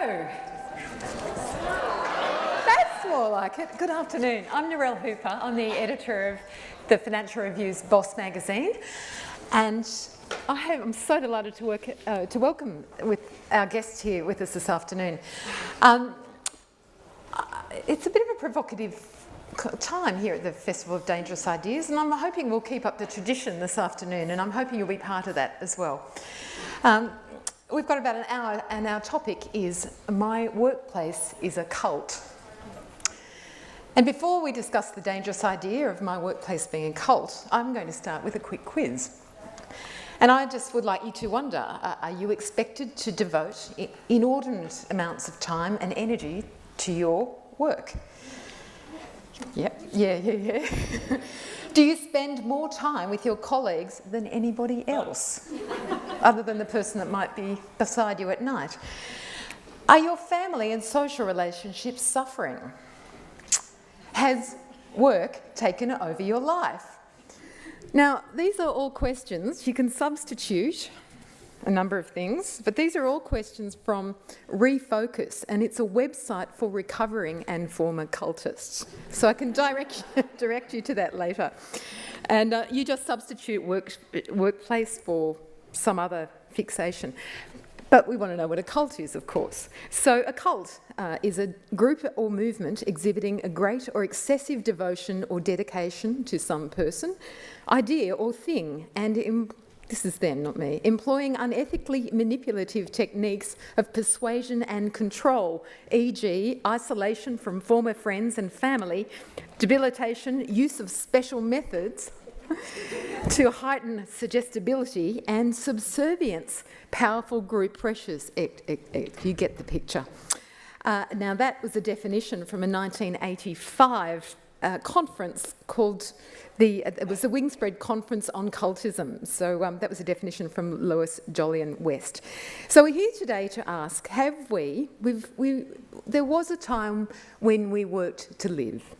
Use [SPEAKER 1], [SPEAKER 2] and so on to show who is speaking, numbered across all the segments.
[SPEAKER 1] Hello. That's more like it. Good afternoon. I'm Narelle Hooper. I'm the editor of the Financial Review's Boss magazine, and I'm so delighted to welcome with our guest here with us this afternoon. It's a bit of a provocative time here at the Festival of Dangerous Ideas, and I'm hoping we'll keep up the tradition this afternoon, and I'm hoping you'll be part of that as well. We've got about an hour, and our topic is My Workplace is a Cult. And before we discuss the dangerous idea of my workplace being a cult, I'm going to start with a quick quiz. And I just would like you to wonder, are you expected to devote inordinate amounts of time and energy to your work? Yep, yeah. Do you spend more time with your colleagues than anybody else, other than the person that might be beside you at night? Are your family and social relationships suffering? Has work taken over your life? Now, these are all questions. You can substitute a number of things, but these are all questions from Refocus, and it's a website for recovering and former cultists. So I can direct you to that later. And you just substitute workplace for some other fixation. But we want to know what a cult is, of course. So a cult is a group or movement exhibiting a great or excessive devotion or dedication to some person, idea or thing, and this is them, not me, employing unethically manipulative techniques of persuasion and control, e.g. isolation from former friends and family, debilitation, use of special methods to heighten suggestibility and subservience, powerful group pressures. You get the picture. Now that was a definition from a 1985 conference called it was the Wingspread Conference on Cultism. So that was a definition from Lewis Jolyon West. So we're here today to ask, have there was a time when we worked to live.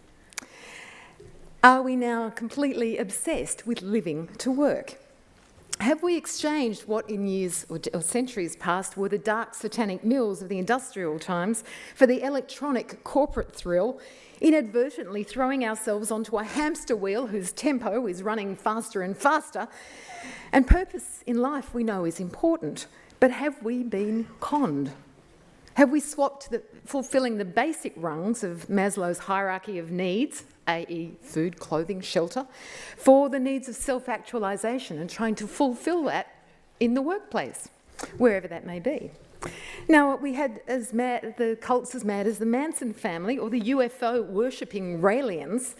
[SPEAKER 1] Are we now completely obsessed with living to work? Have we exchanged what in years or centuries past were the dark satanic mills of the industrial times for the electronic corporate thrill, inadvertently throwing ourselves onto a hamster wheel whose tempo is running faster and faster? And purpose in life we know is important, but have we been conned? Have we swapped fulfilling the basic rungs of Maslow's hierarchy of needs, i.e. food, clothing, shelter, for the needs of self-actualisation and trying to fulfil that in the workplace, wherever that may be? Now, we had the cults as mad as the Manson family or the UFO worshipping Raelians.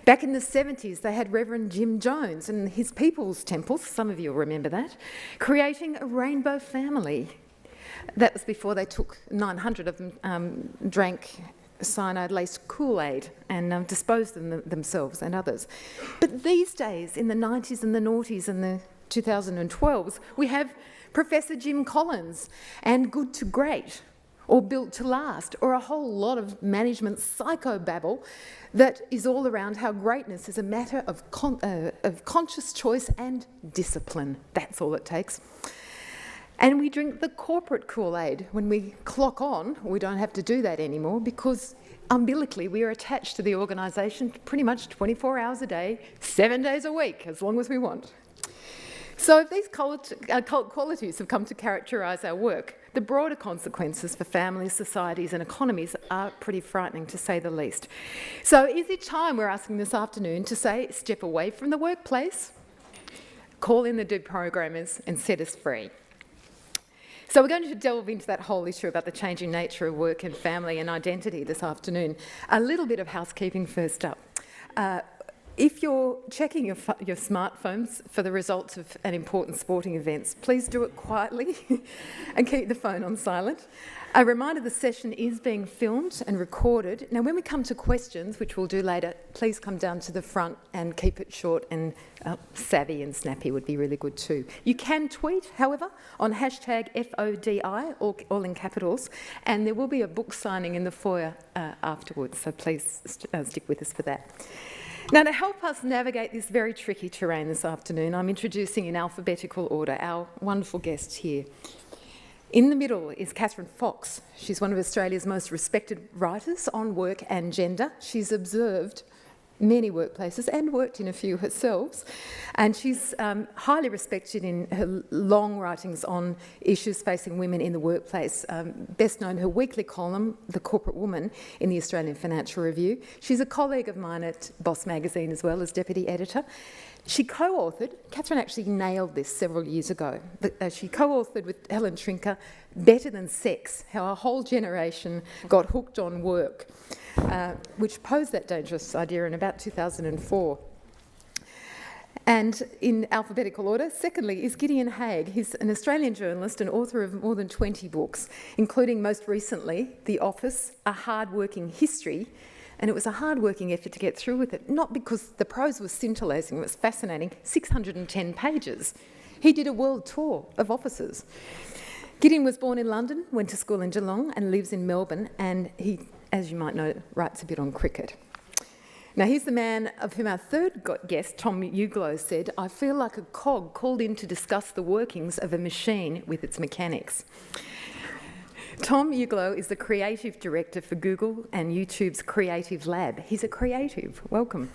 [SPEAKER 1] Back in the 70s, they had Reverend Jim Jones and his People's Temple, some of you will remember that, creating a rainbow family. That was before they took 900 of them, drank cyanide-laced Kool-Aid and disposed of them themselves and others. But these days, in the 90s and the noughties and the 2012s, we have Professor Jim Collins and Good to Great, or Built to Last, or a whole lot of management psychobabble that is all around how greatness is a matter of conscious choice and discipline. That's all it takes. And we drink the corporate Kool-Aid. When we clock on, we don't have to do that anymore because umbilically we are attached to the organisation pretty much 24 hours a day, 7 days a week, as long as we want. So if these cult qualities have come to characterise our work, the broader consequences for families, societies and economies are pretty frightening, to say the least. So is it time, we're asking this afternoon, to say, step away from the workplace, call in the deprogrammers and set us free? So we're going to delve into that whole issue about the changing nature of work and family and identity this afternoon. A little bit of housekeeping first up. If you're checking your smartphones for the results of an important sporting event, please do it quietly and keep the phone on silent. A reminder, the session is being filmed and recorded. Now, when we come to questions, which we'll do later, please come down to the front and keep it short, and savvy and snappy would be really good too. You can tweet, however, on hashtag FODI, all in capitals, and there will be a book signing in the foyer afterwards, so please stick with us for that. Now, to help us navigate this very tricky terrain this afternoon, I'm introducing in alphabetical order our wonderful guests here. In the middle is Catherine Fox. She's one of Australia's most respected writers on work and gender. She's observed many workplaces and worked in a few herself. And she's highly respected in her long writings on issues facing women in the workplace. Best known her weekly column, The Corporate Woman, in the Australian Financial Review. She's a colleague of mine at Boss magazine as well as deputy editor. She co-authored, Catherine actually nailed this several years ago, but she co-authored with Helen Trinker, Better Than Sex, How a Whole Generation Got Hooked on Work, which posed that dangerous idea in about 2004. And in alphabetical order, secondly, is Gideon Haigh. He's an Australian journalist and author of more than 20 books, including most recently The Office, A Hard-Working History. And it was a hard-working effort to get through with it, not because the prose was scintillating, it was fascinating, 610 pages. He did a world tour of offices. Gideon was born in London, went to school in Geelong and lives in Melbourne, and he, as you might know, writes a bit on cricket. Now here's the man of whom our third guest, Tom Uglow, said, "I feel like a cog called in to discuss the workings of a machine with its mechanics." Tom Uglow is the creative director for Google and YouTube's Creative Lab. He's a creative, welcome.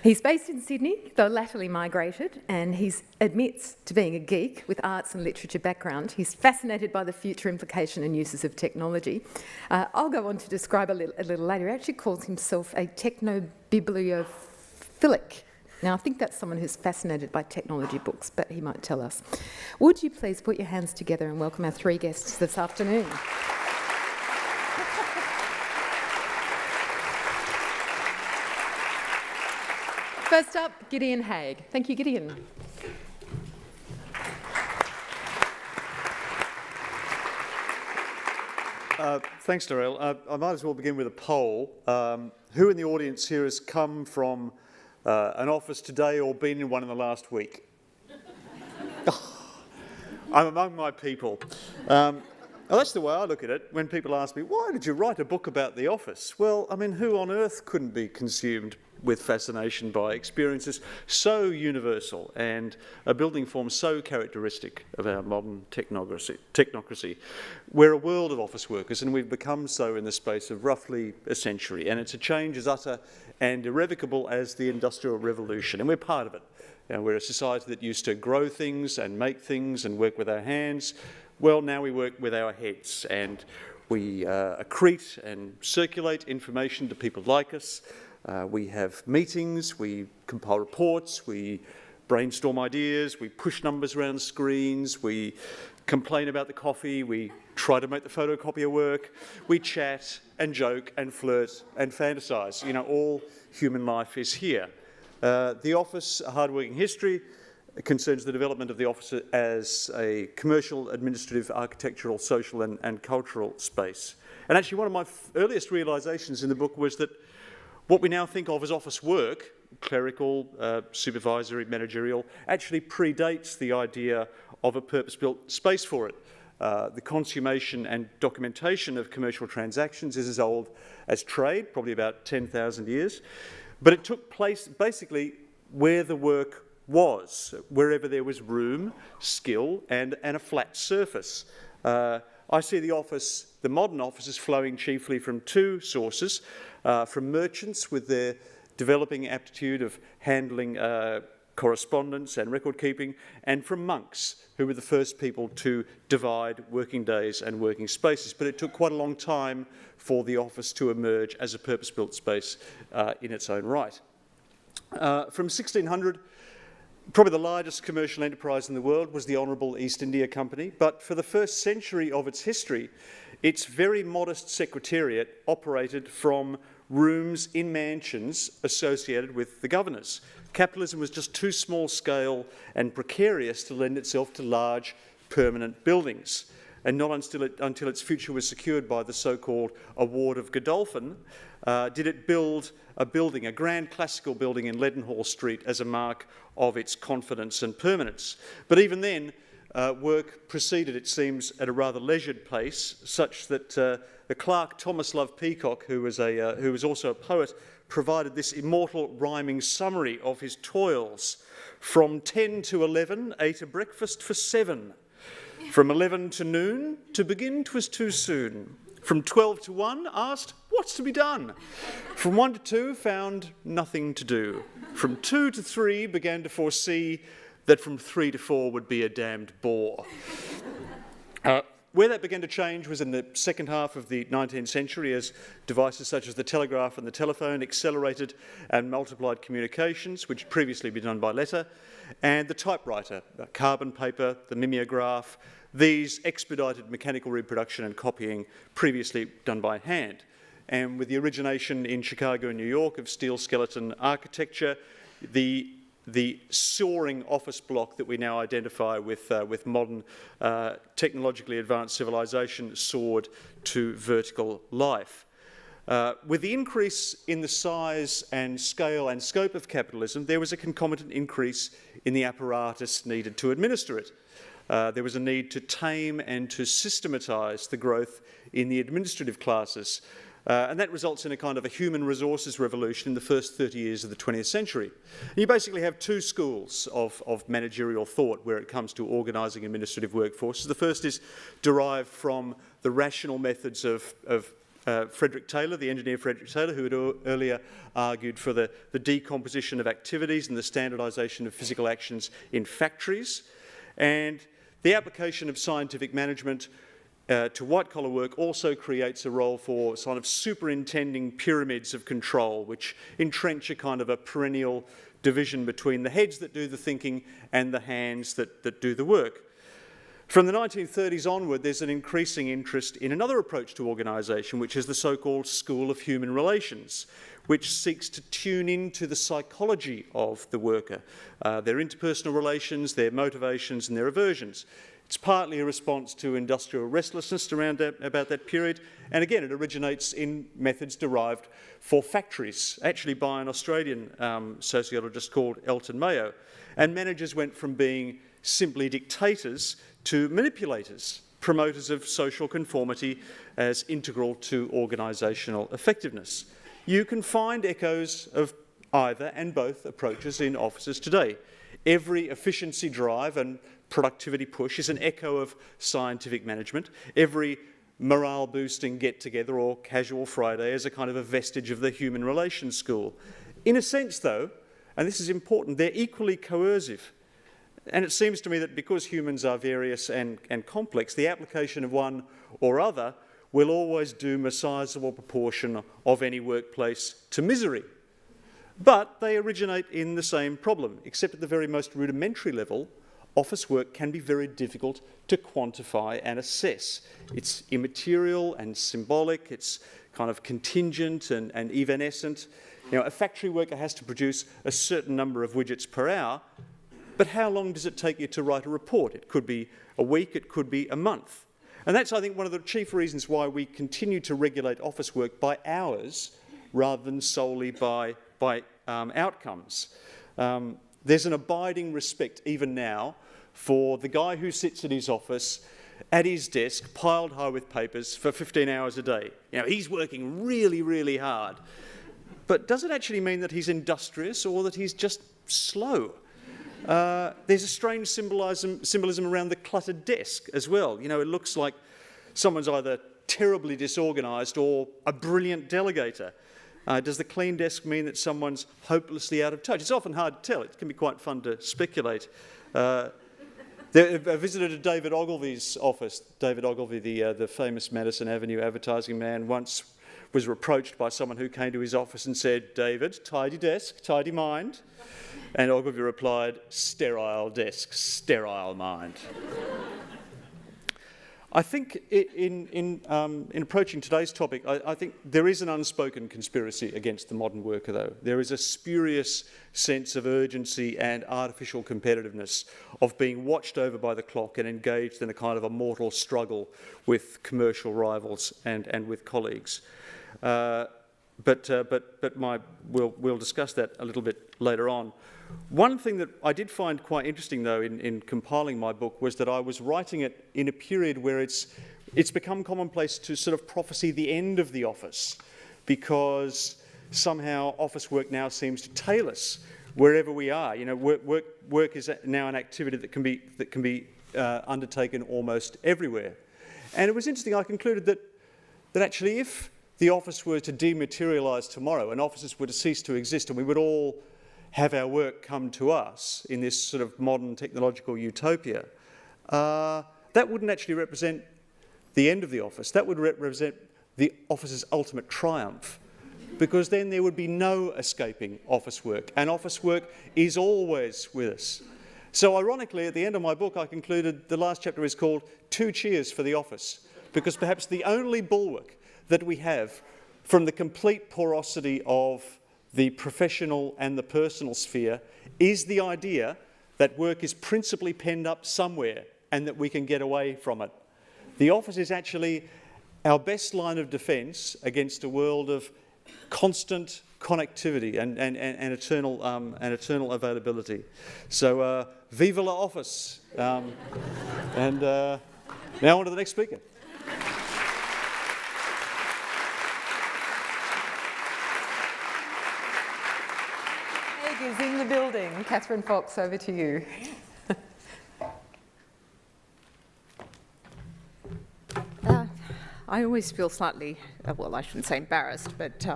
[SPEAKER 1] He's based in Sydney, though latterly migrated, and he admits to being a geek with arts and literature background. He's fascinated by the future implication and uses of technology. I'll go on to describe a little later. He actually calls himself a techno-bibliophilic. Now, I think that's someone who's fascinated by technology books, but he might tell us. Would you please put your hands together and welcome our three guests this afternoon? First up, Gideon Haigh. Thank you, Gideon.
[SPEAKER 2] Thanks, Darrell. I might as well begin with a poll. Who in the audience here has come from an office today or been in one in the last week? I'm among my people. Well, that's the way I look at it when people ask me, why did you write a book about the office? Well, I mean, who on earth couldn't be consumed with fascination by experiences so universal and a building form so characteristic of our modern technocracy? We're a world of office workers, and we've become so in the space of roughly a century, and it's a change as utter and irrevocable as the Industrial Revolution, and we're part of it. We're a society that used to grow things and make things and work with our hands. Well, now we work with our heads, and we accrete and circulate information to people like us. We have meetings, we compile reports, we brainstorm ideas, we push numbers around screens, we complain about the coffee, we try to make the photocopier work, we chat and joke and flirt and fantasise. You know, all human life is here. The office, A Hard-Working History, concerns the development of the office as a commercial, administrative, architectural, social and cultural space. And actually one of my earliest realisations in the book was that what we now think of as office work, clerical, supervisory, managerial, actually predates the idea of a purpose-built space for it. The consummation and documentation of commercial transactions is as old as trade, probably about 10,000 years. But it took place basically where the work was, wherever there was room, skill, and a flat surface. I see the office, the modern office, is flowing chiefly from two sources, from merchants with their developing aptitude of handling correspondence and record keeping, and from monks, who were the first people to divide working days and working spaces. But it took quite a long time for the office to emerge as a purpose-built space in its own right. From 1600, probably the largest commercial enterprise in the world was the Honourable East India Company, but for the first century of its history, its very modest secretariat operated from rooms in mansions associated with the governors. Capitalism was just too small scale and precarious to lend itself to large permanent buildings. And not until its future was secured by the so-called Award of Godolphin did it build a building, a grand classical building in Leadenhall Street, as a mark of its confidence and permanence. But even then, work proceeded, it seems, at a rather leisured pace, such that the clerk Thomas Love Peacock, who was also a poet, provided this immortal rhyming summary of his toils. From 10 to 11, ate a breakfast for 7. From 11 to noon, to begin 'twas too soon. From 12 to 1, asked, what's to be done? From 1 to 2, found nothing to do. From 2 to 3, began to foresee that from 3 to 4 would be a damned bore. Where that began to change was in the second half of the 19th century, as devices such as the telegraph and the telephone accelerated and multiplied communications, which had previously been done by letter, and the typewriter, carbon paper, the mimeograph. These expedited mechanical reproduction and copying previously done by hand. And with the origination in Chicago and New York of steel skeleton architecture, the soaring office block that we now identify with modern technologically advanced civilization soared to vertical life. With the increase in the size and scale and scope of capitalism, there was a concomitant increase in the apparatus needed to administer it. There was a need to tame and to systematise the growth in the administrative classes. And that results in a kind of a human resources revolution in the first 30 years of the 20th century. And you basically have two schools of managerial thought where it comes to organising administrative workforces. The first is derived from the rational methods of Frederick Taylor, the engineer Frederick Taylor, who had earlier argued for the decomposition of activities and the standardisation of physical actions in factories. And the application of scientific management to white-collar work also creates a role for sort of superintending pyramids of control, which entrench a kind of a perennial division between the heads that do the thinking and the hands that do the work. From the 1930s onward, there's an increasing interest in another approach to organisation, which is the so-called School of Human Relations, which seeks to tune into the psychology of the worker, their interpersonal relations, their motivations and their aversions. It's partly a response to industrial restlessness around about that period, and again it originates in methods derived for factories, actually by an Australian sociologist called Elton Mayo. And managers went from being simply dictators to manipulators, promoters of social conformity as integral to organisational effectiveness. You can find echoes of either and both approaches in offices today. Every efficiency drive and productivity push is an echo of scientific management. Every morale-boosting get-together or casual Friday is a kind of a vestige of the human relations school. In a sense, though, and this is important, they're equally coercive. And it seems to me that because humans are various and complex, the application of one or other will always doom a sizable proportion of any workplace to misery. But they originate in the same problem, except at the very most rudimentary level, office work can be very difficult to quantify and assess. It's immaterial and symbolic, it's kind of contingent and evanescent. You know, a factory worker has to produce a certain number of widgets per hour, but how long does it take you to write a report? It could be a week, it could be a month. And that's, I think, one of the chief reasons why we continue to regulate office work by hours rather than solely by outcomes. There's an abiding respect, even now, for the guy who sits at his office, at his desk, piled high with papers for 15 hours a day. You know, he's working really, really hard. But does it actually mean that he's industrious or that he's just slow? There's a strange symbolism around the cluttered desk as well. You know, it looks like someone's either terribly disorganised or a brilliant delegator. Does the clean desk mean that someone's hopelessly out of touch? It's often hard to tell. It can be quite fun to speculate. I visited David Ogilvy's office. David Ogilvy, the famous Madison Avenue advertising man, once was reproached by someone who came to his office and said, "David, tidy desk, tidy mind." And Ogilvy replied, "Sterile desk, sterile mind." I think in approaching today's topic, I think there is an unspoken conspiracy against the modern worker, though. There is a spurious sense of urgency and artificial competitiveness of being watched over by the clock and engaged in a kind of a mortal struggle with commercial rivals and with colleagues. But we'll discuss that a little bit later on. One thing that I did find quite interesting, though, in compiling my book was that I was writing it in a period where it's become commonplace to sort of prophesy the end of the office, because somehow office work now seems to tail us wherever we are. You know, work is now an activity that can be undertaken almost everywhere. And it was interesting, I concluded that actually if the office were to dematerialise tomorrow and offices were to cease to exist and we would all have our work come to us in this sort of modern technological utopia, that wouldn't actually represent the end of the office. That would represent the office's ultimate triumph, because then there would be no escaping office work, and office work is always with us. So ironically, at the end of my book, I concluded the last chapter is called 2 Cheers for the Office, because perhaps the only bulwark that we have from the complete porosity of the professional and the personal sphere is the idea that work is principally penned up somewhere and that we can get away from it. The office is actually our best line of defence against a world of constant connectivity and eternal availability. So viva la office. Now on to the next speaker.
[SPEAKER 1] Haigh is in the building. Catherine Fox, over to you.
[SPEAKER 3] I always feel slightly, well, I shouldn't say embarrassed, but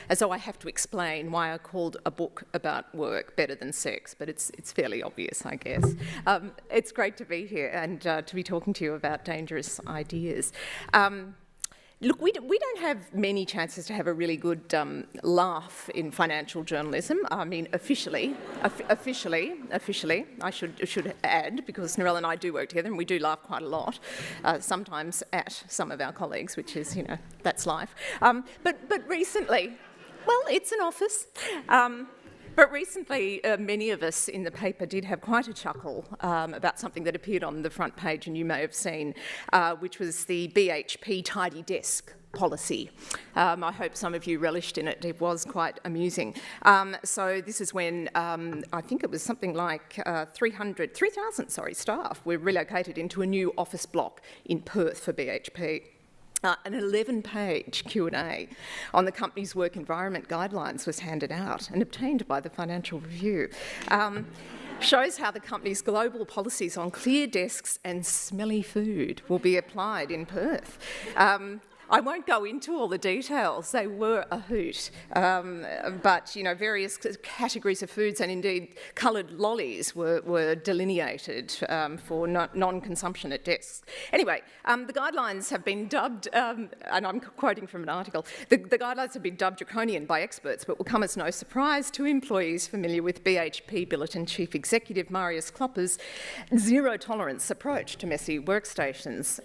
[SPEAKER 3] as though I have to explain why I called a book about work Better Than Sex, but it's fairly obvious, I guess. It's great to be here and to be talking to you about dangerous ideas. Look, we don't have many chances to have a really good laugh in financial journalism. I mean, officially, I should add, because Narelle and I do work together and we do laugh quite a lot, sometimes at some of our colleagues, which is, you know, that's life. But recently, well, it's an office. But recently, many of us in the paper did have quite a chuckle about something that appeared on the front page, and you may have seen, which was the BHP tidy desk policy. I hope some of you relished in it. It was quite amusing. So this is when I think it was something like 3,000 staff were relocated into a new office block in Perth for BHP. An 11-page Q&A on the company's work environment guidelines was handed out and obtained by the Financial Review. Shows how the company's global policies on clear desks and smelly food will be applied in Perth. I won't go into all the details, they were a hoot, but you know, various categories of foods and indeed coloured lollies were delineated for non-consumption at desks. Anyway, the guidelines have been dubbed, and I'm quoting from an article, the guidelines have been dubbed draconian by experts, but will come as no surprise to employees familiar with BHP Billiton Chief Executive Marius Klopper's zero-tolerance approach to messy workstations.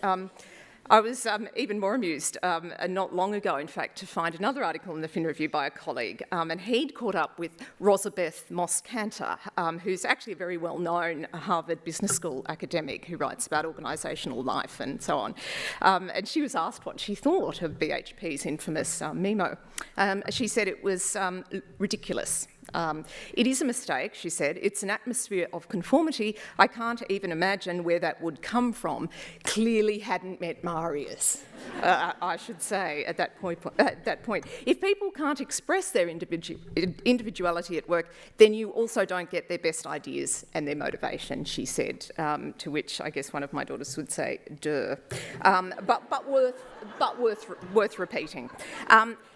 [SPEAKER 3] I was even more amused not long ago, in fact, to find another article in the Fin Review by a colleague, and he'd caught up with Rosabeth Moss-Cantor, who's actually a very well-known Harvard Business School academic who writes about organisational life and so on. And she was asked what she thought of BHP's infamous memo. She said it was ridiculous. It is a mistake, she said. It's an atmosphere of conformity. I can't even imagine where that would come from. Clearly hadn't met Marius, I should say, at that point. If people can't express their individuality at work, then you also don't get their best ideas and their motivation, she said, to which I guess one of my daughters would say, duh. But worth repeating.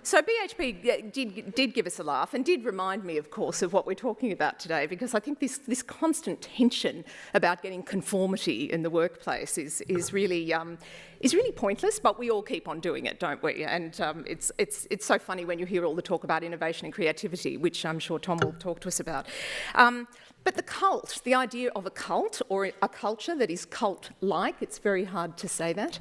[SPEAKER 3] So BHP did give us a laugh and did remind me, of course, of what we're talking about today, because I think this constant tension about getting conformity in the workplace is really pointless, but we all keep on doing it, don't we? And it's so funny when you hear all the talk about innovation and creativity, which I'm sure Tom will talk to us about. But the cult, the idea of a cult or a culture that is cult-like, it's very hard to say that,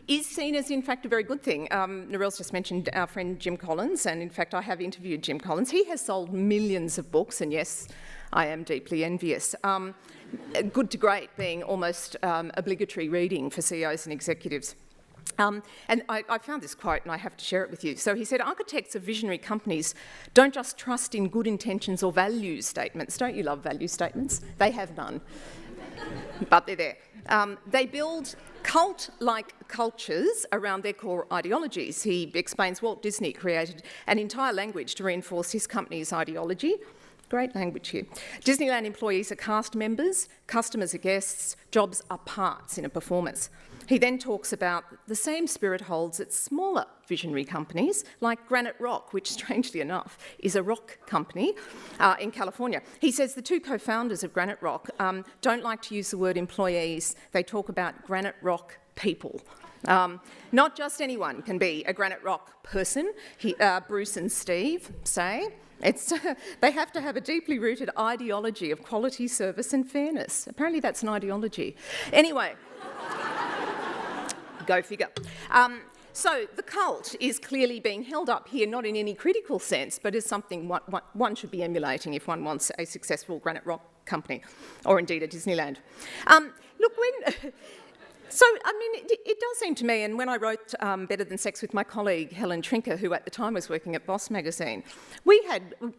[SPEAKER 3] is seen as, in fact, a very good thing. Narelle's just mentioned our friend Jim Collins, and in fact, I have interviewed Jim Collins. He has sold millions of books, and yes, I am deeply envious. Good to great being almost obligatory reading for CEOs and executives. And I found this quote, and I have to share it with you. So he said, architects of visionary companies don't just trust in good intentions or value statements. Don't you love value statements? They have none, but they're there. They build cult-like cultures around their core ideologies. He explains Walt Disney created an entire language to reinforce his company's ideology. Great language here. Disneyland employees are cast members, customers are guests, jobs are parts in a performance. He then talks about the same spirit holds at smaller visionary companies like Granite Rock, which strangely enough is a rock company in California. He says the two co-founders of Granite Rock don't like to use the word employees, they talk about Granite Rock people. Not just anyone can be a Granite Rock person, Bruce and Steve say. They have to have a deeply rooted ideology of quality, service and fairness. Apparently that's an ideology. Anyway, go figure. So the cult is clearly being held up here, not in any critical sense, but as something one should be emulating if one wants a successful Granite Rock company, or indeed a Disneyland. It does seem to me, and when I wrote Better Than Sex with my colleague Helen Trinker, who at the time was working at Boss magazine, we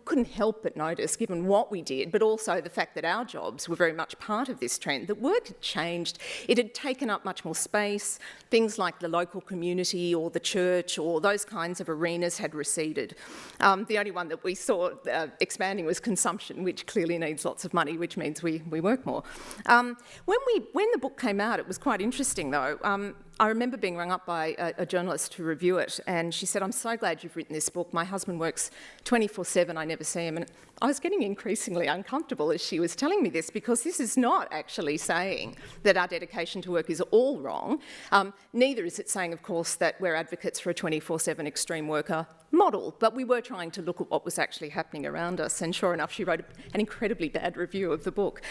[SPEAKER 3] couldn't help but notice, given what we did, but also the fact that our jobs were very much part of this trend, that work had changed. It had taken up much more space. Things like the local community or the church or those kinds of arenas had receded. The only one that we saw expanding was consumption, which clearly needs lots of money, which means we work more. When the book came out, it was quite interesting though. I remember being rung up by a journalist to review it, and she said, "I'm so glad you've written this book. My husband works 24/7, I never see him." And I was getting increasingly uncomfortable as she was telling me this, because this is not actually saying that our dedication to work is all wrong. Neither is it saying, of course, that we're advocates for a 24/7 extreme worker model, but we were trying to look at what was actually happening around us, and sure enough, she wrote an incredibly bad review of the book.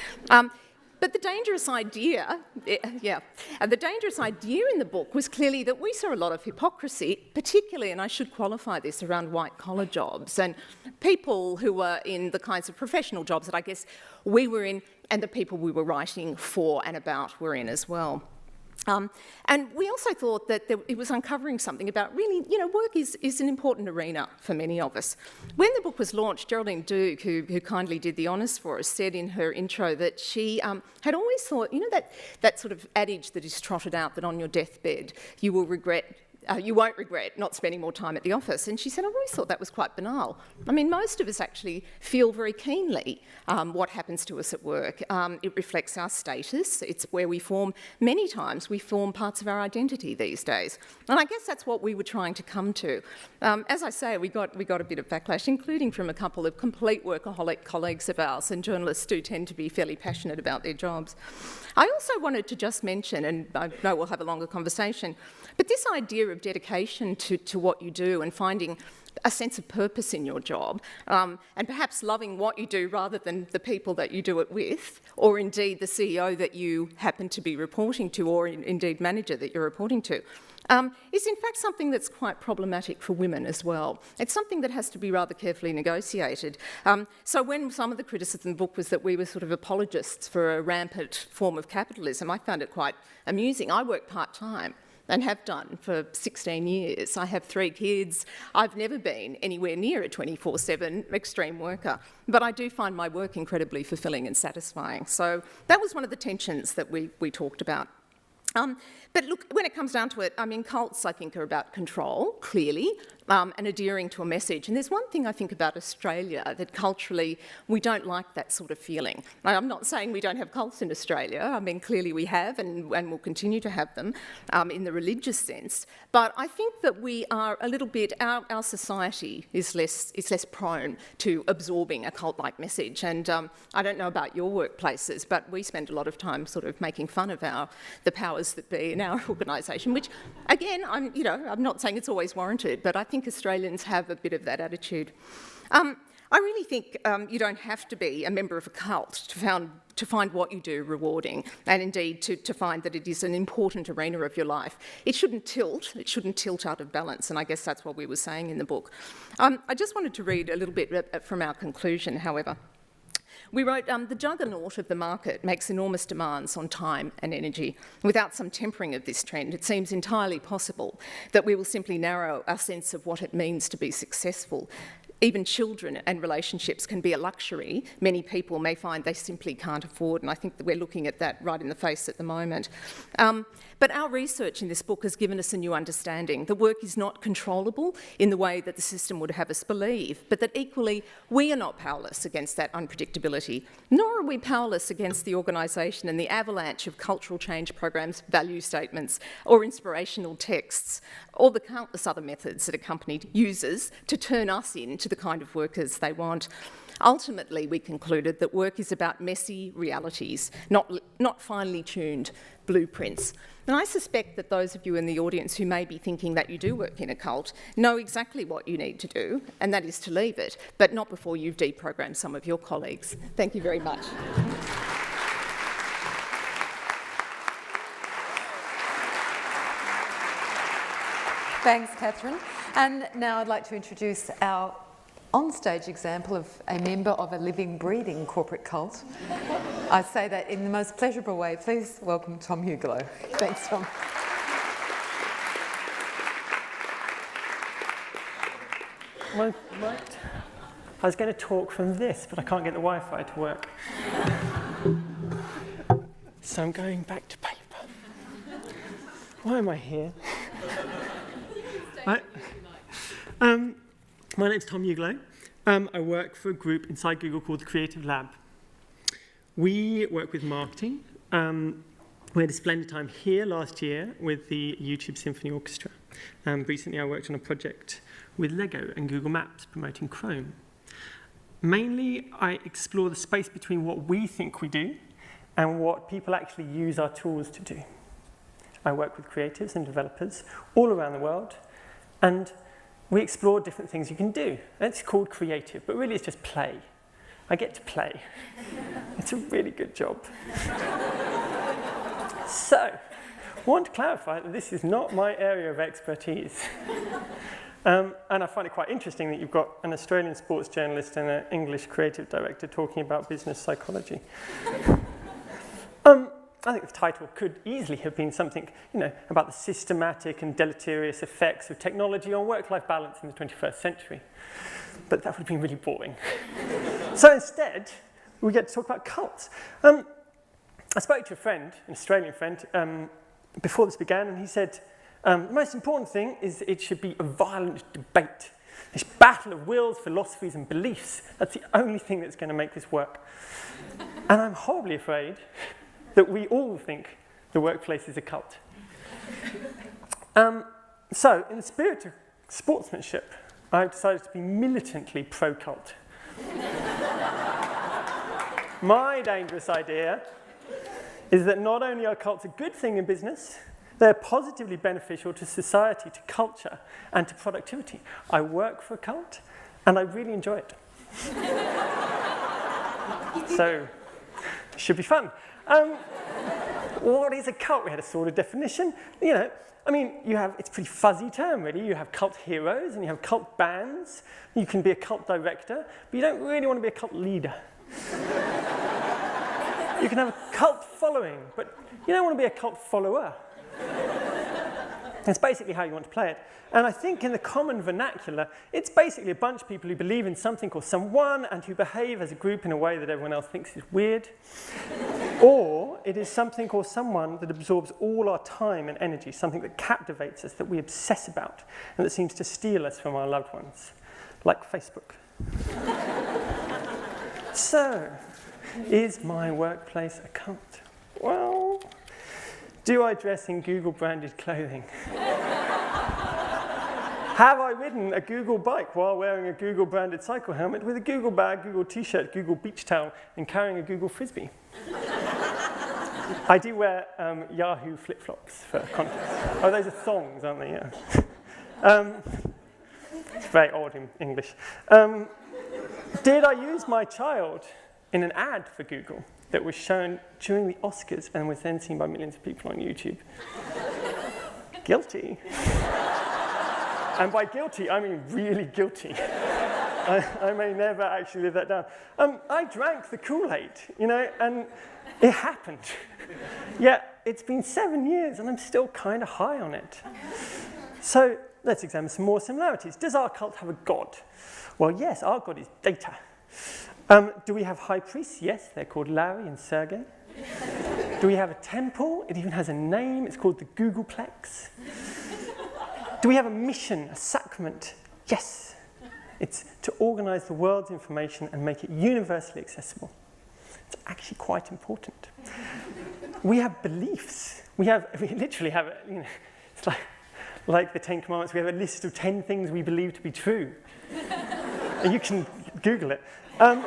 [SPEAKER 3] But the dangerous idea, the dangerous idea in the book was clearly that we saw a lot of hypocrisy, particularly, and I should qualify this, around white-collar jobs and people who were in the kinds of professional jobs that I guess we were in, and the people we were writing for and about were in as well. And we also thought that it was uncovering something about really, work is an important arena for many of us. When the book was launched, Geraldine Duke, who kindly did the honours for us, said in her intro that she had always thought, that sort of adage that is trotted out, that on your deathbed you won't regret not spending more time at the office. And she said, I always thought that was quite banal. I mean, most of us actually feel very keenly what happens to us at work. It reflects our status. It's where many times we form parts of our identity these days. And I guess that's what we were trying to come to. As I say, we got a bit of backlash, including from a couple of complete workaholic colleagues of ours, and journalists do tend to be fairly passionate about their jobs. I also wanted to just mention, and I know we'll have a longer conversation, but this idea of dedication to what you do and finding a sense of purpose in your job, and perhaps loving what you do rather than the people that you do it with, or indeed the CEO that you happen to be reporting to, or indeed manager that you're reporting to, is in fact something that's quite problematic for women as well. It's something that has to be rather carefully negotiated. So when some of the criticism in the book was that we were sort of apologists for a rampant form of capitalism, I found it quite amusing. I work part-time and have done for 16 years. I have 3 kids. I've never been anywhere near a 24/7 extreme worker, but I do find my work incredibly fulfilling and satisfying. So that was one of the tensions that we talked about. But look, when it comes down to it, I mean, cults, I think, are about control, clearly, and adhering to a message. And there's one thing I think about Australia, that culturally we don't like that sort of feeling. Now, I'm not saying we don't have cults in Australia. I mean, clearly we have and will continue to have them in the religious sense. But I think that we are a little bit, our society is less prone to absorbing a cult-like message. And I don't know about your workplaces, but we spend a lot of time sort of making fun of the powers that be in our organisation, which, again, I'm not saying it's always warranted, but I think Australians have a bit of that attitude. I really think you don't have to be a member of a cult to find what you do rewarding, and indeed to find that it is an important arena of your life. It shouldn't tilt out of balance, and I guess that's what we were saying in the book. I just wanted to read a little bit from our conclusion, however. We wrote, the juggernaut of the market makes enormous demands on time and energy. Without some tempering of this trend, it seems entirely possible that we will simply narrow our sense of what it means to be successful even children and relationships can be a luxury many people may find they simply can't afford, and I think that we're looking at that right in the face at the moment. But our research in this book has given us a new understanding that work is not controllable in the way that the system would have us believe, but that equally we are not powerless against that unpredictability, nor are we powerless against the organisation and the avalanche of cultural change programs, value statements, or inspirational texts, or the countless other methods that a company uses to turn us into the kind of workers they want. Ultimately, we concluded that work is about messy realities, not finely tuned blueprints. And I suspect that those of you in the audience who may be thinking that you do work in a cult know exactly what you need to do, and that is to leave it, but not before you've deprogrammed some of your colleagues. Thank you very much.
[SPEAKER 1] Thanks, Catherine. And now I'd like to introduce our on-stage example of a member of a living, breathing corporate cult. I say that in the most pleasurable way. Please welcome Tom Uglow. Thanks, Tom.
[SPEAKER 4] I was going to talk from this, but I can't get the Wi-Fi to work. So I'm going back to paper. Why am I here? Right. My name's Tom Uglow. I work for a group inside Google called the Creative Lab. We work with marketing. We had a splendid time here last year with the YouTube Symphony Orchestra. Recently I worked on a project with Lego and Google Maps promoting Chrome. Mainly I explore the space between what we think we do and what people actually use our tools to do. I work with creatives and developers all around the world, and we explore different things you can do. It's called creative, but really it's just play. I get to play. It's a really good job. So, I want to clarify that this is not my area of expertise. And I find it quite interesting that you've got an Australian sports journalist and an English creative director talking about business psychology. I think the title could easily have been something, about the systematic and deleterious effects of technology on work-life balance in the 21st century. But that would have been really boring. So instead, we get to talk about cults. I spoke to a friend, an Australian friend, before this began, and he said, the most important thing is it should be a violent debate. This battle of wills, philosophies, and beliefs. That's the only thing that's going to make this work. And I'm horribly afraid that we all think the workplace is a cult. So, in the spirit of sportsmanship, I've decided to be militantly pro-cult. My dangerous idea is that not only are cults a good thing in business, they're positively beneficial to society, to culture, and to productivity. I work for a cult, and I really enjoy it. So, it should be fun. What is a cult? We had a sort of definition. It's a pretty fuzzy term, really. You have cult heroes and you have cult bands. You can be a cult director, but you don't really want to be a cult leader. You can have a cult following, but you don't want to be a cult follower. That's basically how you want to play it. And I think in the common vernacular, it's basically a bunch of people who believe in something or someone and who behave as a group in a way that everyone else thinks is weird. Or it is something or someone that absorbs all our time and energy, something that captivates us, that we obsess about, and that seems to steal us from our loved ones, like Facebook. So, is my workplace a cult? Well, do I dress in Google-branded clothing? Have I ridden a Google bike while wearing a Google-branded cycle helmet with a Google bag, Google t-shirt, Google beach towel, and carrying a Google Frisbee? I do wear Yahoo flip-flops for context. Oh, those are thongs, aren't they? Yeah. It's very odd in English. Did I use my child in an ad for Google that was shown during the Oscars and was then seen by millions of people on YouTube? Guilty. And by guilty, I mean really guilty. I may never actually live that down. I drank the Kool-Aid, and it happened. Yet it's been 7 years and I'm still kind of high on it. So let's examine some more similarities. Does our cult have a god? Well, yes, our god is data. Do we have high priests? Yes, they're called Larry and Sergey. Do we have a temple? It even has a name. It's called the Googleplex. Do we have a mission, a sacrament? Yes. It's to organize the world's information and make it universally accessible. It's actually quite important. We have beliefs. We literally have, it's like the 10 Commandments. We have a list of 10 things we believe to be true. And you can Google it. And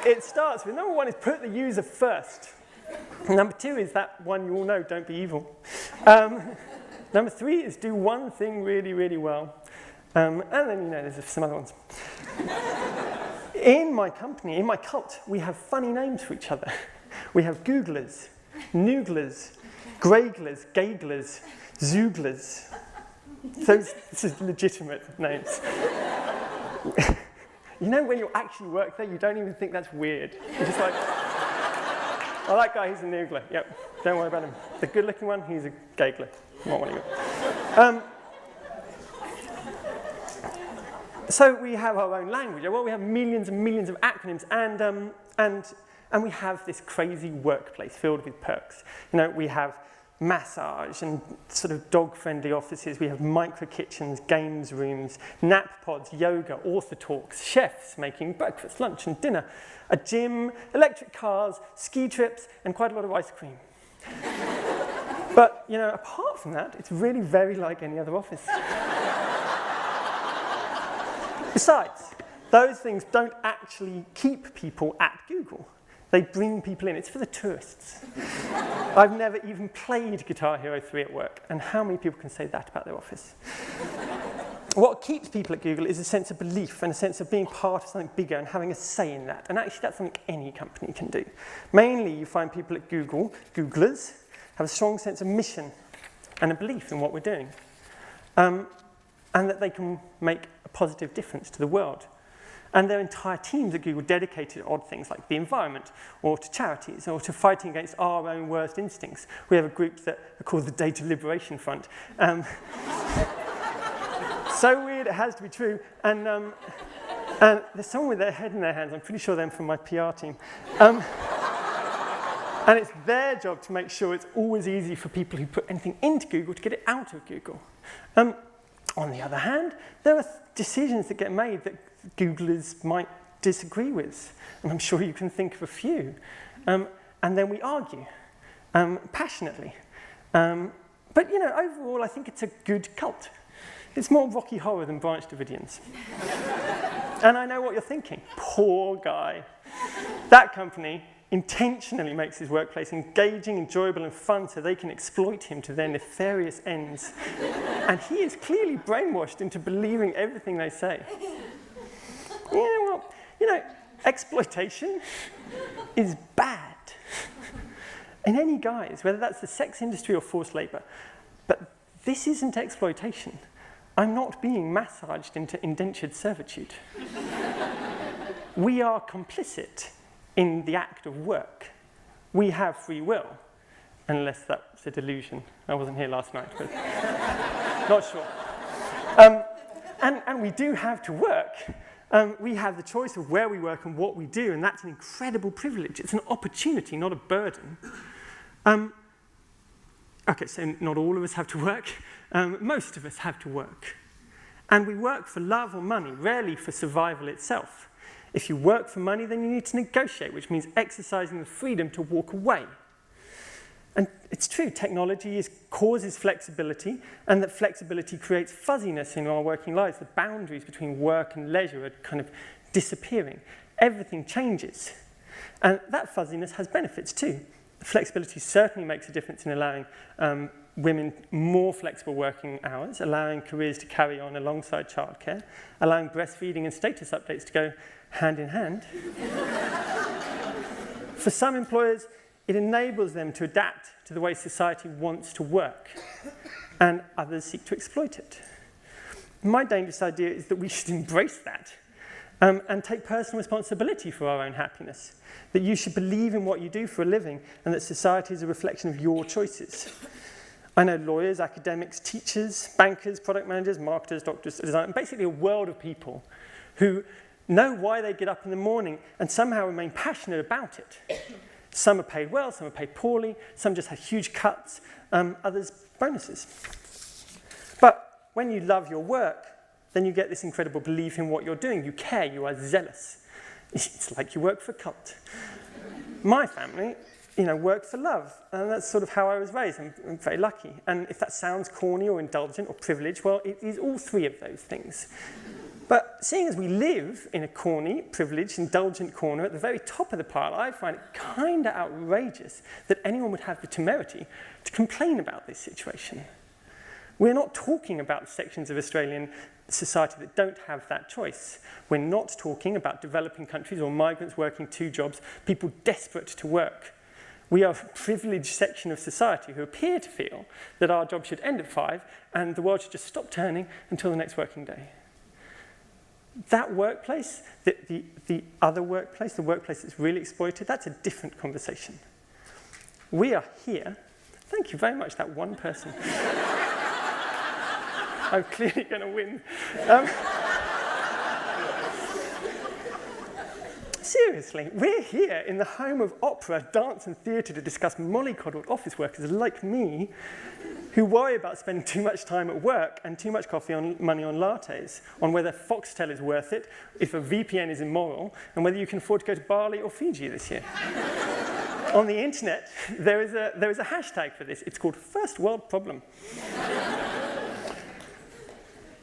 [SPEAKER 4] it starts with, number one is put the user first. Number two is that one you all know, don't be evil. Number three is do one thing really, really well. And then, there's some other ones. In my company, in my cult, we have funny names for each other. We have Googlers, Nooglers, Greyglers, Gayglers, Zooglers. This is legitimate names. When you actually work there, you don't even think that's weird. You're just like, oh, that guy, he's a Noogler. Yep, don't worry about him. The good-looking one, he's a Gaygler. Not one of you. So we have our own language. Well, we have millions and millions of acronyms, and we have this crazy workplace filled with perks. We have massage and sort of dog-friendly offices. We have micro kitchens, games rooms, nap pods, yoga, author talks, chefs making breakfast, lunch, and dinner, a gym, electric cars, ski trips, and quite a lot of ice cream. But apart from that, it's really very like any other office. Besides, those things don't actually keep people at Google. They bring people in. It's for the tourists. I've never even played Guitar Hero 3 at work, and how many people can say that about their office? What keeps people at Google is a sense of belief and a sense of being part of something bigger and having a say in that. And actually, that's something any company can do. Mainly, you find people at Google, Googlers, have a strong sense of mission and a belief in what we're doing, and that they can make a positive difference to the world. And there are entire teams at Google dedicated to odd things like the environment, or to charities, or to fighting against our own worst instincts. We have a group that are called the Data Liberation Front. So weird, it has to be true. And there's someone with their head in their hands. I'm pretty sure they're from my PR team. And it's their job to make sure it's always easy for people who put anything into Google to get it out of Google. On the other hand, there are decisions that get made that Googlers might disagree with, and I'm sure you can think of a few. And then we argue passionately. But overall, I think it's a good cult. It's more Rocky Horror than Branch Davidians. And I know what you're thinking. Poor guy. That company intentionally makes his workplace engaging, enjoyable, and fun so they can exploit him to their nefarious ends. And he is clearly brainwashed into believing everything they say. Exploitation is bad in any guise, whether that's the sex industry or forced labor. But this isn't exploitation. I'm not being massaged into indentured servitude. We are complicit in the act of work. We have free will, unless that's a delusion. I wasn't here last night, but not sure. And we do have to work. We have the choice of where we work and what we do, and that's an incredible privilege. It's an opportunity, not a burden. Okay, so not all of us have to work. Most of us have to work. And we work for love or money, rarely for survival itself. If you work for money, then you need to negotiate, which means exercising the freedom to walk away. And it's true, technology causes flexibility, and that flexibility creates fuzziness in our working lives. The boundaries between work and leisure are kind of disappearing. Everything changes. And that fuzziness has benefits too. Flexibility certainly makes a difference in allowing women more flexible working hours, allowing careers to carry on alongside childcare, allowing breastfeeding and status updates to go hand in hand. For some employers, it enables them to adapt to the way society wants to work, and others seek to exploit it. My dangerous idea is that we should embrace that. and take personal responsibility for our own happiness. That you should believe in what you do for a living and that society is a reflection of your choices. I know lawyers, academics, teachers, bankers, product managers, marketers, doctors, designers, basically a world of people who know why they get up in the morning and somehow remain passionate about it. Some are paid well, some are paid poorly, some just have huge cuts, others bonuses. But when you love your work, then you get this incredible belief in what you're doing. You care, you are zealous. It's like you work for a cult. My family, worked for love, and that's sort of how I was raised. I'm very lucky. And if that sounds corny or indulgent or privileged, well, it is all three of those things. But seeing as we live in a corny, privileged, indulgent corner at the very top of the pile, I find it kind of outrageous that anyone would have the temerity to complain about this situation. We're not talking about sections of Australian society that don't have that choice. We're not talking about developing countries or migrants working 2 jobs, people desperate to work. We are a privileged section of society who appear to feel that our job should end at 5 and the world should just stop turning until the next working day. That workplace, the other workplace, the workplace that's really exploited, that's a different conversation. We are here. Thank you very much, that one person. I'm clearly going to win. Seriously, we're here in the home of opera, dance and theatre to discuss mollycoddled office workers like me who worry about spending too much time at work and too much money on lattes, on whether Foxtel is worth it, if a VPN is immoral, and whether you can afford to go to Bali or Fiji this year. On the internet, there is a hashtag for this. It's called First World Problem.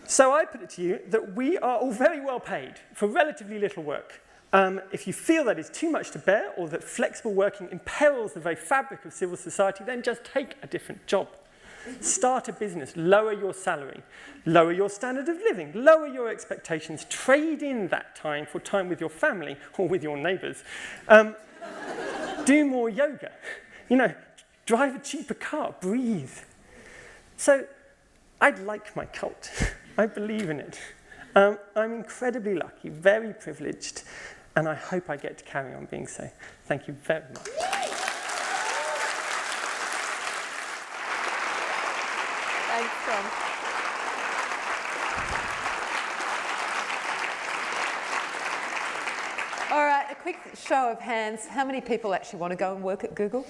[SPEAKER 4] So I put it to you that we are all very well paid for relatively little work. If you feel that is too much to bear or that flexible working imperils the very fabric of civil society, then just take a different job. Start a business, lower your salary, lower your standard of living, lower your expectations, trade in that time for time with your family or with your neighbours. Do more yoga, drive a cheaper car, breathe. So I like my cult. I believe in it. I'm incredibly lucky, very privileged, and I hope I get to carry on being so. Thank you very much.
[SPEAKER 3] Thanks, Tom.
[SPEAKER 1] All right, a quick show of hands. How many people actually want to go and work at Google?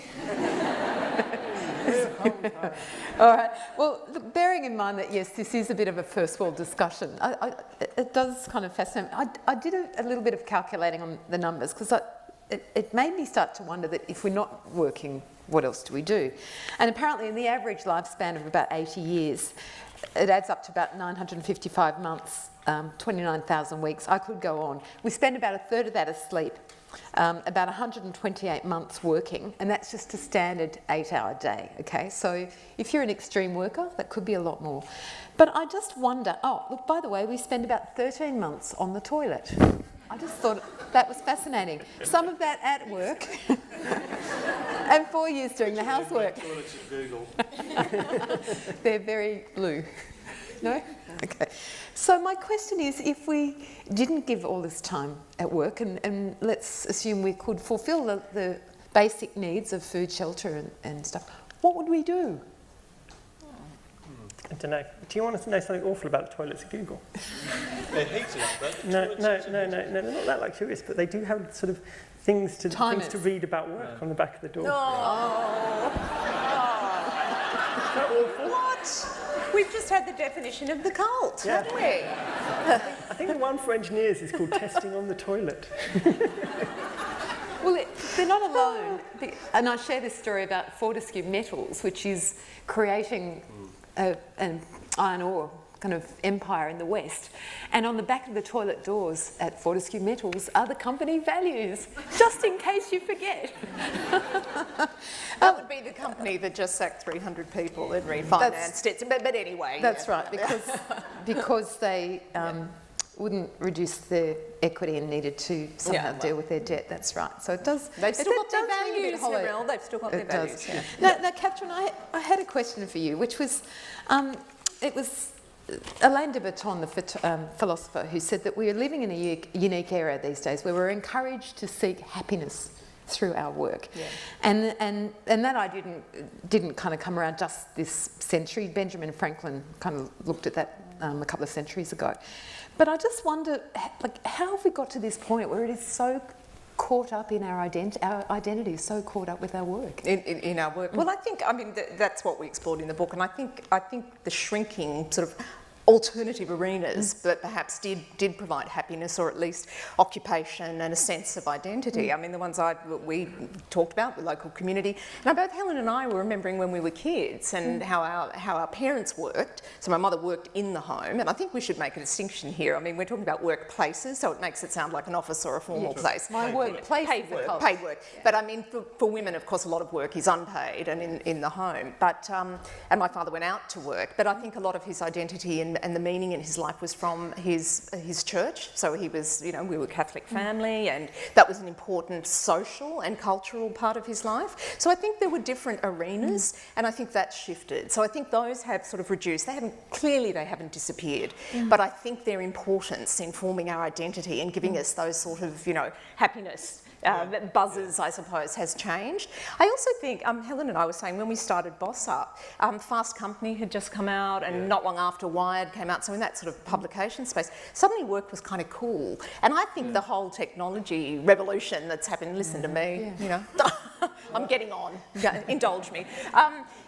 [SPEAKER 1] All right. Well, look, bearing in mind that, yes, this is a bit of a first world discussion, it does kind of fascinate me. I did a little bit of calculating on the numbers because it made me start to wonder that if we're not working, what else do we do? And apparently in the average lifespan of about 80 years, it adds up to about 955 months, 29,000 weeks. I could go on. We spend about a third of that asleep. About 128 months working, and that's just a standard 8-hour day, okay? So if you're an extreme worker, that could be a lot more. But I just wonder, oh, look, by the way, we spend about 13 months on the toilet. I just thought that was fascinating. Some of that at work, and 4 years doing the housework.
[SPEAKER 2] Toilets at Google.
[SPEAKER 1] They're very blue. No? Okay. So my question is, if we didn't give all this time at work, and let's assume we could fulfil the basic needs of food, shelter and stuff, what would we do?
[SPEAKER 4] I don't know. Do you want us to know something awful about the toilets at Google?
[SPEAKER 2] They're heated like that.
[SPEAKER 4] No, they're not that luxurious, but they do have sort of things to read about work on the back of the door.
[SPEAKER 3] Oh.
[SPEAKER 4] Is that awful?
[SPEAKER 3] What? We've just had the definition of the cult, haven't we?
[SPEAKER 4] I think the one for engineers is called testing on the toilet.
[SPEAKER 1] Well, they're not alone. And I share this story about Fortescue Metals, which is creating an iron ore kind of empire in the West. And on the back of the toilet doors at Fortescue Metals are the company values, just in case you forget.
[SPEAKER 3] That would be the company that just sacked 300 people and refinanced it. But anyway.
[SPEAKER 1] That's right, because they wouldn't reduce their equity and needed to somehow deal with their debt. That's right. So it does.
[SPEAKER 3] They've still got their values, Narelle. They've still got their values.
[SPEAKER 1] Yeah. Now, Catherine, I had a question for you, which was, it was Alain de Botton, the philosopher, who said that we are living in a unique era these days where we're encouraged to seek happiness through our work.
[SPEAKER 3] Yeah.
[SPEAKER 1] And that I didn't kind of come around just this century. Benjamin Franklin kind of looked at that a couple of centuries ago. But I just wonder, like, how have we got to this point where it is so caught up in our identity is so caught up with our work?
[SPEAKER 3] In our work. Well, I think, I mean, that's what we explored in the book, and I think the shrinking sort of alternative arenas that perhaps did provide happiness, or at least occupation and a sense of identity. I mean, the ones we talked about, the local community. Now, both Helen and I were remembering when we were kids and how our parents worked. So my mother worked in the home, and I think we should make a distinction here. I mean, we're talking about workplaces, so it makes it sound like an office or a formal place.
[SPEAKER 1] My workplace
[SPEAKER 3] paid
[SPEAKER 1] is
[SPEAKER 3] work. Paid work. But I mean, for women, of course, a lot of work is unpaid and in the home. But and my father went out to work. But I think a lot of his identity and the meaning in his life was from his church. So he was, you know, we were a Catholic family, and that was an important social and cultural part of his life. So I think there were different arenas, and I think that shifted. So I think those have sort of reduced. They haven't disappeared, but I think their importance in forming our identity and giving us those sort of, you know, happiness buzzes, I suppose, has changed. I also think, Helen and I were saying when we started Boss Up, Fast Company had just come out, and not long after Wired came out, so in that sort of publication space, suddenly work was kind of cool. And I think the whole technology revolution that's happened, listen to me, you know, I'm getting on, indulge me.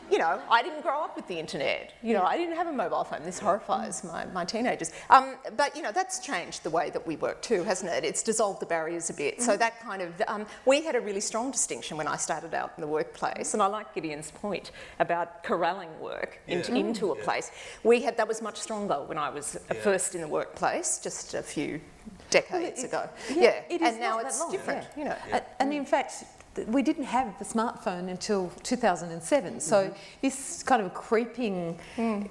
[SPEAKER 3] You know, I didn't grow up with the internet. You know, I didn't have a mobile phone. This horrifies my teenagers. But, you know, that's changed the way that we work too, hasn't it? It's dissolved the barriers a bit. So that kind of, we had a really strong distinction when I started out in the workplace, and I like Gideon's point about corralling work into a place. That was much stronger when I was first in the workplace, just a few decades ago. And now it's different, you know.
[SPEAKER 1] And in fact, we didn't have the smartphone until 2007, so this kind of creeping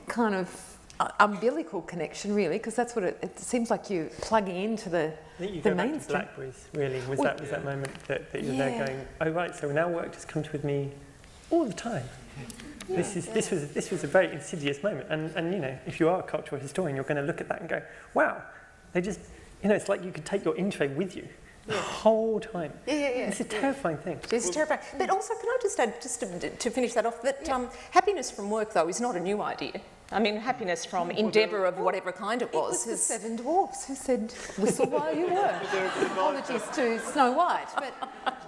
[SPEAKER 1] kind of umbilical connection, really, because that's what it seems like you're plugging into the
[SPEAKER 4] mainstream.
[SPEAKER 1] mainstream.
[SPEAKER 4] Blackberries, really, was that moment that you're there going, oh right, so now work just comes with me all the time. This was a very insidious moment, and you know, if you are a cultural historian, you're going to look at that and go, wow, they just, you know, it's like you could take your intro with you. The whole time. It's a terrifying thing.
[SPEAKER 3] It's terrifying. But also, can I just add, just to finish that off, that happiness from work, though, is not a new idea. I mean, happiness from endeavour of whatever kind it was.
[SPEAKER 1] It was the Seven Dwarfs who said, whistle while you work. Apologies to Snow White.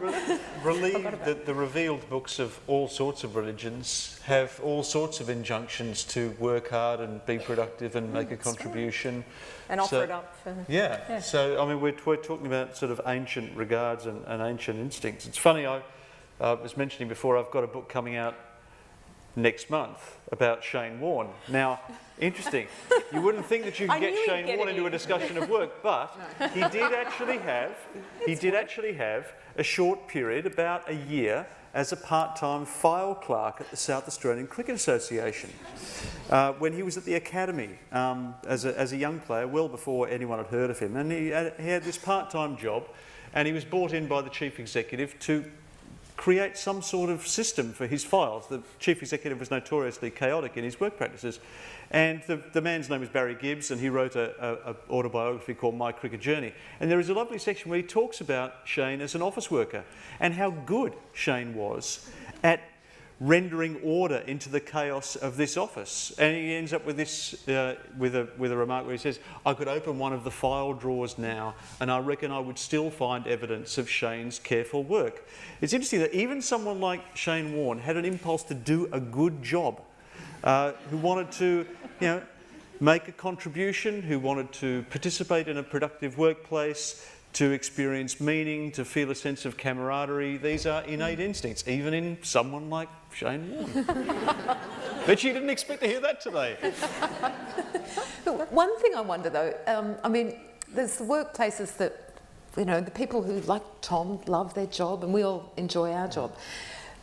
[SPEAKER 1] But
[SPEAKER 2] the revealed books of all sorts of religions have all sorts of injunctions to work hard and be productive and make a contribution.
[SPEAKER 3] And offer it up for...
[SPEAKER 2] Yeah. So, I mean, we're talking about sort of ancient regards and ancient instincts. It's funny, I was mentioning before, I've got a book coming out next month about Shane Warne. Now, interesting, you wouldn't think that you could get Shane Warne into a discussion of work, but he did actually have a short period, about a year, as a part-time file clerk at the South Australian Cricket Association when he was at the academy as a young player, well before anyone had heard of him. And he had this part-time job, and he was brought in by the chief executive to create some sort of system for his files. The chief executive was notoriously chaotic in his work practices. And the man's name is Barry Gibbs, and he wrote an autobiography called My Cricket Journey. And there is a lovely section where he talks about Shane as an office worker and how good Shane was at rendering order into the chaos of this office. And he ends up with this, with a remark where he says, I could open one of the file drawers now, and I reckon I would still find evidence of Shane's careful work. It's interesting that even someone like Shane Warne had an impulse to do a good job, who wanted to, you know, make a contribution, who wanted to participate in a productive workplace, to experience meaning, to feel a sense of camaraderie. These are innate instincts, even in someone like Shane Warne. Bet you didn't expect to hear that today.
[SPEAKER 1] But one thing I wonder, though, I mean, there's the workplaces that, you know, the people who, like Tom, love their job, and we all enjoy our job.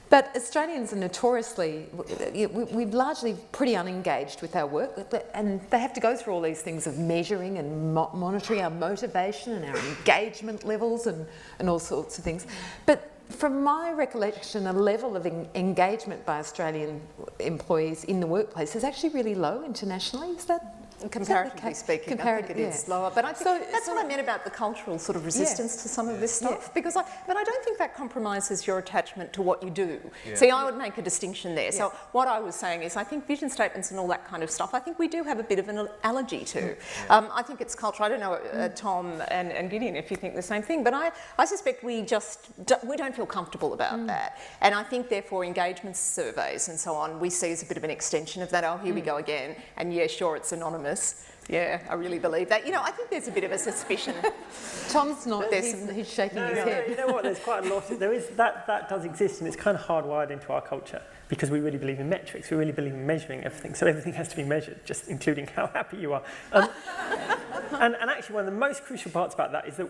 [SPEAKER 1] But Australians are notoriously, we're largely pretty unengaged with our work, and they have to go through all these things of measuring and monitoring our motivation and our engagement levels and all sorts of things. But from my recollection, a level of engagement by Australian employees in the workplace is actually really low internationally. Is that
[SPEAKER 3] Comparatively speaking, I think it is lower. But I think that's what I meant about the cultural sort of resistance to some of this stuff. Because but I don't think that compromises your attachment to what you do. See, I would make a distinction there. So what I was saying is I think vision statements and all that kind of stuff, I think we do have a bit of an allergy to. I think it's cultural. I don't know, Tom and Gideon, if you think the same thing, but I suspect we don't feel comfortable about that. And I think, therefore, engagement surveys and so on, we see as a bit of an extension of that. Oh, here we go again. And yeah, sure, it's anonymous. Yeah, I really believe that. You know, I think there's a bit of a suspicion.
[SPEAKER 1] Tom's not, he's shaking his head.
[SPEAKER 4] You know what, there's quite a lot, that does exist, and it's kind of hardwired into our culture, because we really believe in metrics, we really believe in measuring everything, so everything has to be measured, just including how happy you are. And actually one of the most crucial parts about that is that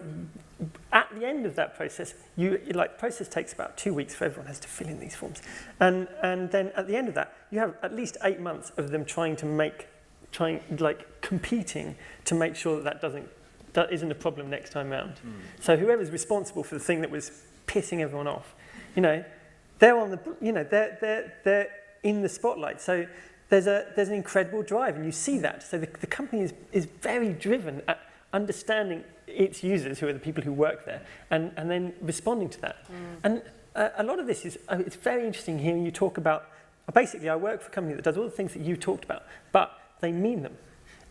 [SPEAKER 4] at the end of that process, process takes about 2 weeks for everyone has to fill in these forms. And then at the end of that, you have at least 8 months of them competing to make sure that isn't a problem next time round. So whoever's responsible for the thing that was pissing everyone off, you know, they're on the, you know, they're in the spotlight. So there's an incredible drive, and you see that. So the company is very driven at understanding its users, who are the people who work there, and then responding to that. And a lot of this is, it's very interesting hearing you talk about, basically I work for a company that does all the things that you talked about, but they mean them,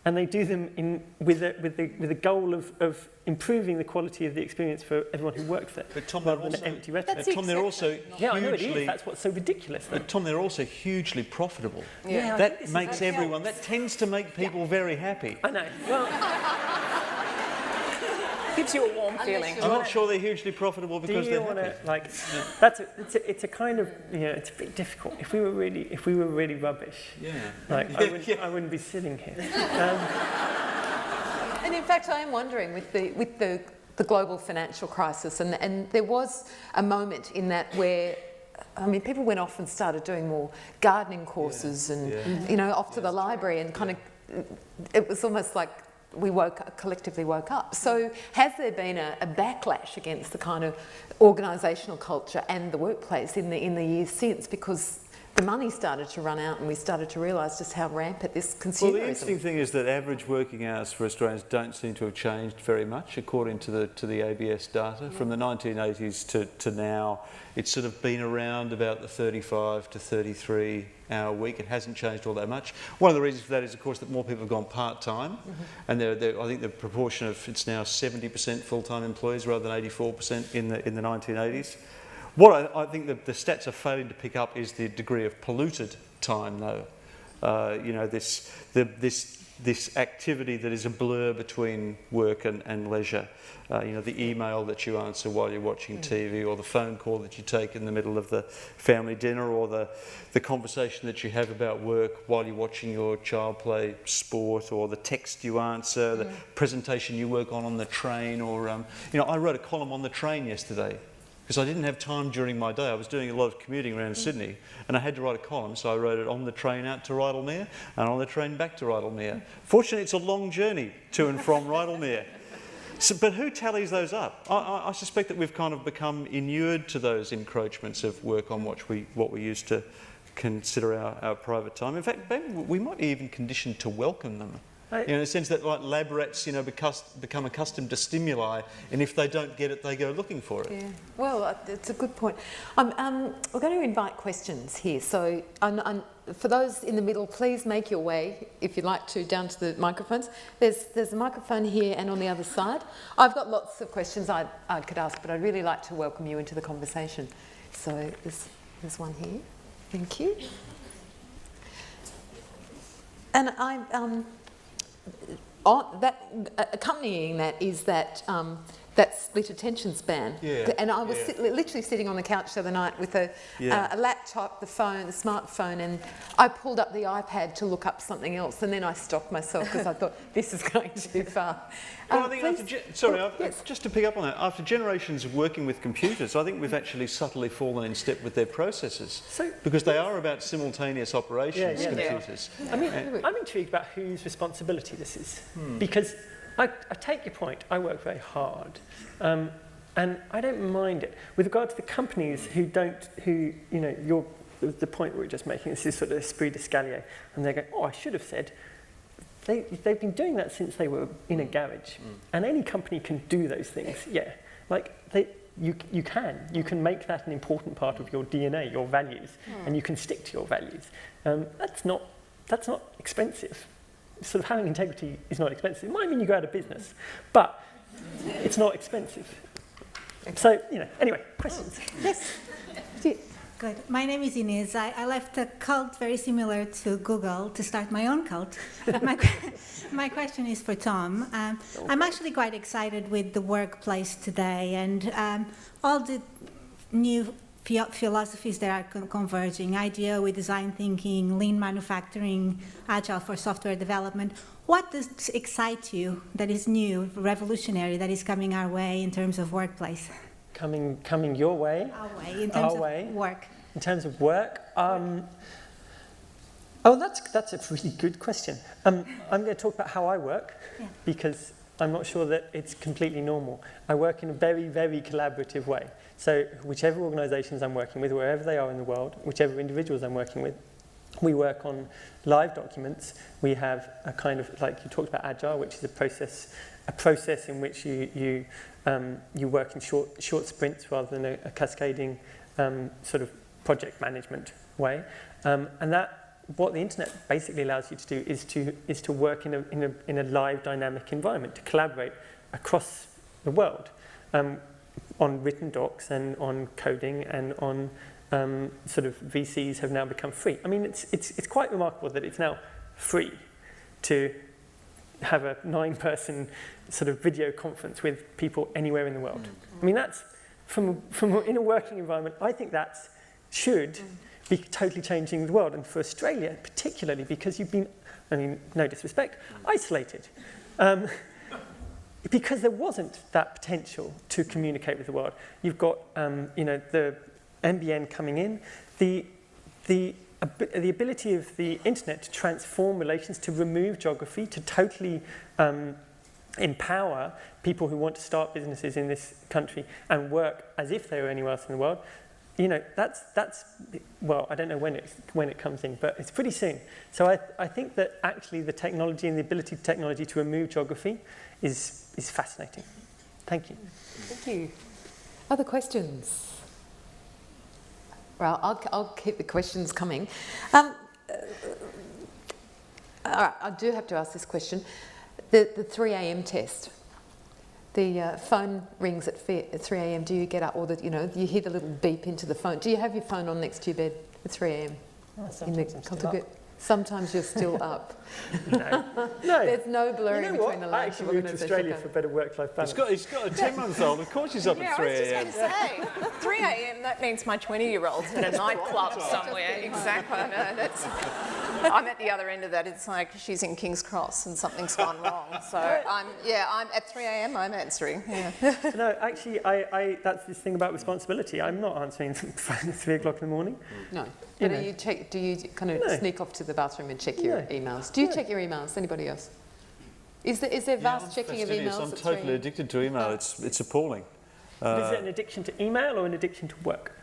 [SPEAKER 4] and they do them with the goal of improving the quality of the experience for everyone who works there.
[SPEAKER 2] But Tom,
[SPEAKER 4] rather than an empty rhetoric.
[SPEAKER 2] Tom, they're also hugely.
[SPEAKER 4] Yeah, I know it is. That's what's so ridiculous.
[SPEAKER 2] But Tom, they're also hugely profitable.
[SPEAKER 4] Yeah,
[SPEAKER 2] that makes everyone. That tends to make people very happy.
[SPEAKER 4] I know. Well.
[SPEAKER 3] Gives you a warm feeling.
[SPEAKER 2] I'm not sure they're hugely profitable because they're happy.
[SPEAKER 4] It's a kind of, you know, it's a bit difficult. If we were really rubbish, I wouldn't be sitting here.
[SPEAKER 1] And in fact, I am wondering with the global financial crisis, and there was a moment in that where, I mean, people went off and started doing more gardening courses and you know, off to the library, and kind of, it was almost like we collectively woke up. So has there been a backlash against the kind of organisational culture and the workplace in the years since, because the money started to run out and we started to realise just how rampant this consumerism?
[SPEAKER 2] Well, the interesting thing is that average working hours for Australians don't seem to have changed very much, according to the ABS data. From the 1980s to now, it's sort of been around about the 35 to 33 hour week. It hasn't changed all that much. One of the reasons for that is, of course, that more people have gone part-time, and I think the proportion of, it's now 70% full-time employees rather than 84% in the 1980s. What I think the stats are failing to pick up is the degree of polluted time, though. You know, this activity that is a blur between work and leisure. You know, the email that you answer while you're watching TV, or the phone call that you take in the middle of the family dinner, or the conversation that you have about work while you're watching your child play sport, or the text you answer, the presentation you work on the train, or, you know, I wrote a column on the train yesterday, because I didn't have time during my day. I was doing a lot of commuting around Sydney, and I had to write a column, so I wrote it on the train out to Rydalmere and on the train back to Rydalmere. Fortunately, it's a long journey to and from Rydalmere. So, but who tallies those up? I suspect that we've kind of become inured to those encroachments of work on what we used to consider our private time. In fact, maybe we might be even conditioned to welcome them. You know, in the sense that, like, lab rats, you know, become accustomed to stimuli, and if they don't get it, they go looking for it.
[SPEAKER 1] Yeah, well, it's a good point. We're going to invite questions here, so for those in the middle, please make your way, if you'd like to, down to the microphones. There's a microphone here and on the other side. I've got lots of questions I could ask, but I'd really like to welcome you into the conversation. So there's one here. Thank you. And accompanying that is that split attention span.
[SPEAKER 2] Yeah,
[SPEAKER 1] and I was literally sitting on the couch the other night with a laptop, the smartphone, and I pulled up the iPad to look up something else, and then I stopped myself because I thought this is going too far.
[SPEAKER 2] Well, I think just to pick up on that, after generations of working with computers, I think we've actually subtly fallen in step with their processes, because they are about simultaneous operations, computers.
[SPEAKER 4] I mean, I'm intrigued about whose responsibility this is, because I take your point. I work very hard, and I don't mind it. With regard to the companies who you know, the point we were just making, this is sort of esprit d'escalier, and they go, oh, I should have said they've been doing that since they were in a garage. And any company can do those things, yeah. Like, you can make that an important part of your DNA, your values, and you can stick to your values. That's not expensive. Sort of having integrity is not expensive. It might mean you go out of business, but it's not expensive. Okay. So, anyway, questions?
[SPEAKER 1] Yes.
[SPEAKER 5] Good. My name is Inez. I left a cult very similar to Google to start my own cult. My question is for Tom. I'm actually quite excited with the workplace today and all the new philosophies that are converging, IDEO with design thinking, lean manufacturing, agile for software development. What does excite you that is new, revolutionary, that is coming our way in terms of workplace?
[SPEAKER 4] Coming your way?
[SPEAKER 5] Our way, in terms of work.
[SPEAKER 4] In terms of work? That's a really good question. I'm going to talk about how I work, because I'm not sure that it's completely normal. I work in a very, very collaborative way. So whichever organisations I'm working with, wherever they are in the world, whichever individuals I'm working with, we work on live documents. We have a kind of, like you talked about Agile, which is a process in which you work in short sprints rather than a cascading sort of project management way. And that, what the internet basically allows you to do is to work in a live dynamic environment, to collaborate across the world on written docs and on coding and on sort of VCs have now become free. I mean, it's quite remarkable that it's now free to have a 9-person sort of video conference with people anywhere in the world. I mean, that's from in a working environment. I think that should be totally changing the world, and for Australia particularly, because you've been, I mean, no disrespect, isolated. Because there wasn't that potential to communicate with the world. You've got, the NBN coming in, the ability of the internet to transform relations, to remove geography, to totally empower people who want to start businesses in this country and work as if they were anywhere else in the world. That's well, I don't know when it comes in, but it's pretty soon. So I think that actually the technology and the ability of technology to remove geography is fascinating. Thank you.
[SPEAKER 1] Thank you. Other questions? Well, I'll keep the questions coming. All right, I do have to ask this question. The 3 a.m. test. The phone rings at 3 a.m. Do you get up, or you hear the little beep into the phone? Do you have your phone on next to your bed at 3 a.m? Sometimes you're still up.
[SPEAKER 4] No.
[SPEAKER 1] There's no blurring between the lines.
[SPEAKER 4] I actually moved to Australia for better work-life balance.
[SPEAKER 2] He's got a 10-month-old. Of course he's up at 3 a.m.
[SPEAKER 3] I was just going to say, 3 a.m, that means my 20-year-old's in a nightclub somewhere. Exactly. No, I'm at the other end of that. It's like she's in King's Cross and something's gone wrong. So I'm at 3 a.m, I'm answering. Yeah.
[SPEAKER 4] No, actually, I that's this thing about responsibility. I'm not answering the phone at 3 o'clock in the morning.
[SPEAKER 1] No. But do you kind of sneak off to the bathroom and check your emails? Do you check your emails? Anybody else? Is there vast checking of emails?
[SPEAKER 2] I'm totally addicted to email. It's appalling.
[SPEAKER 4] Is it an addiction to email or an addiction to work?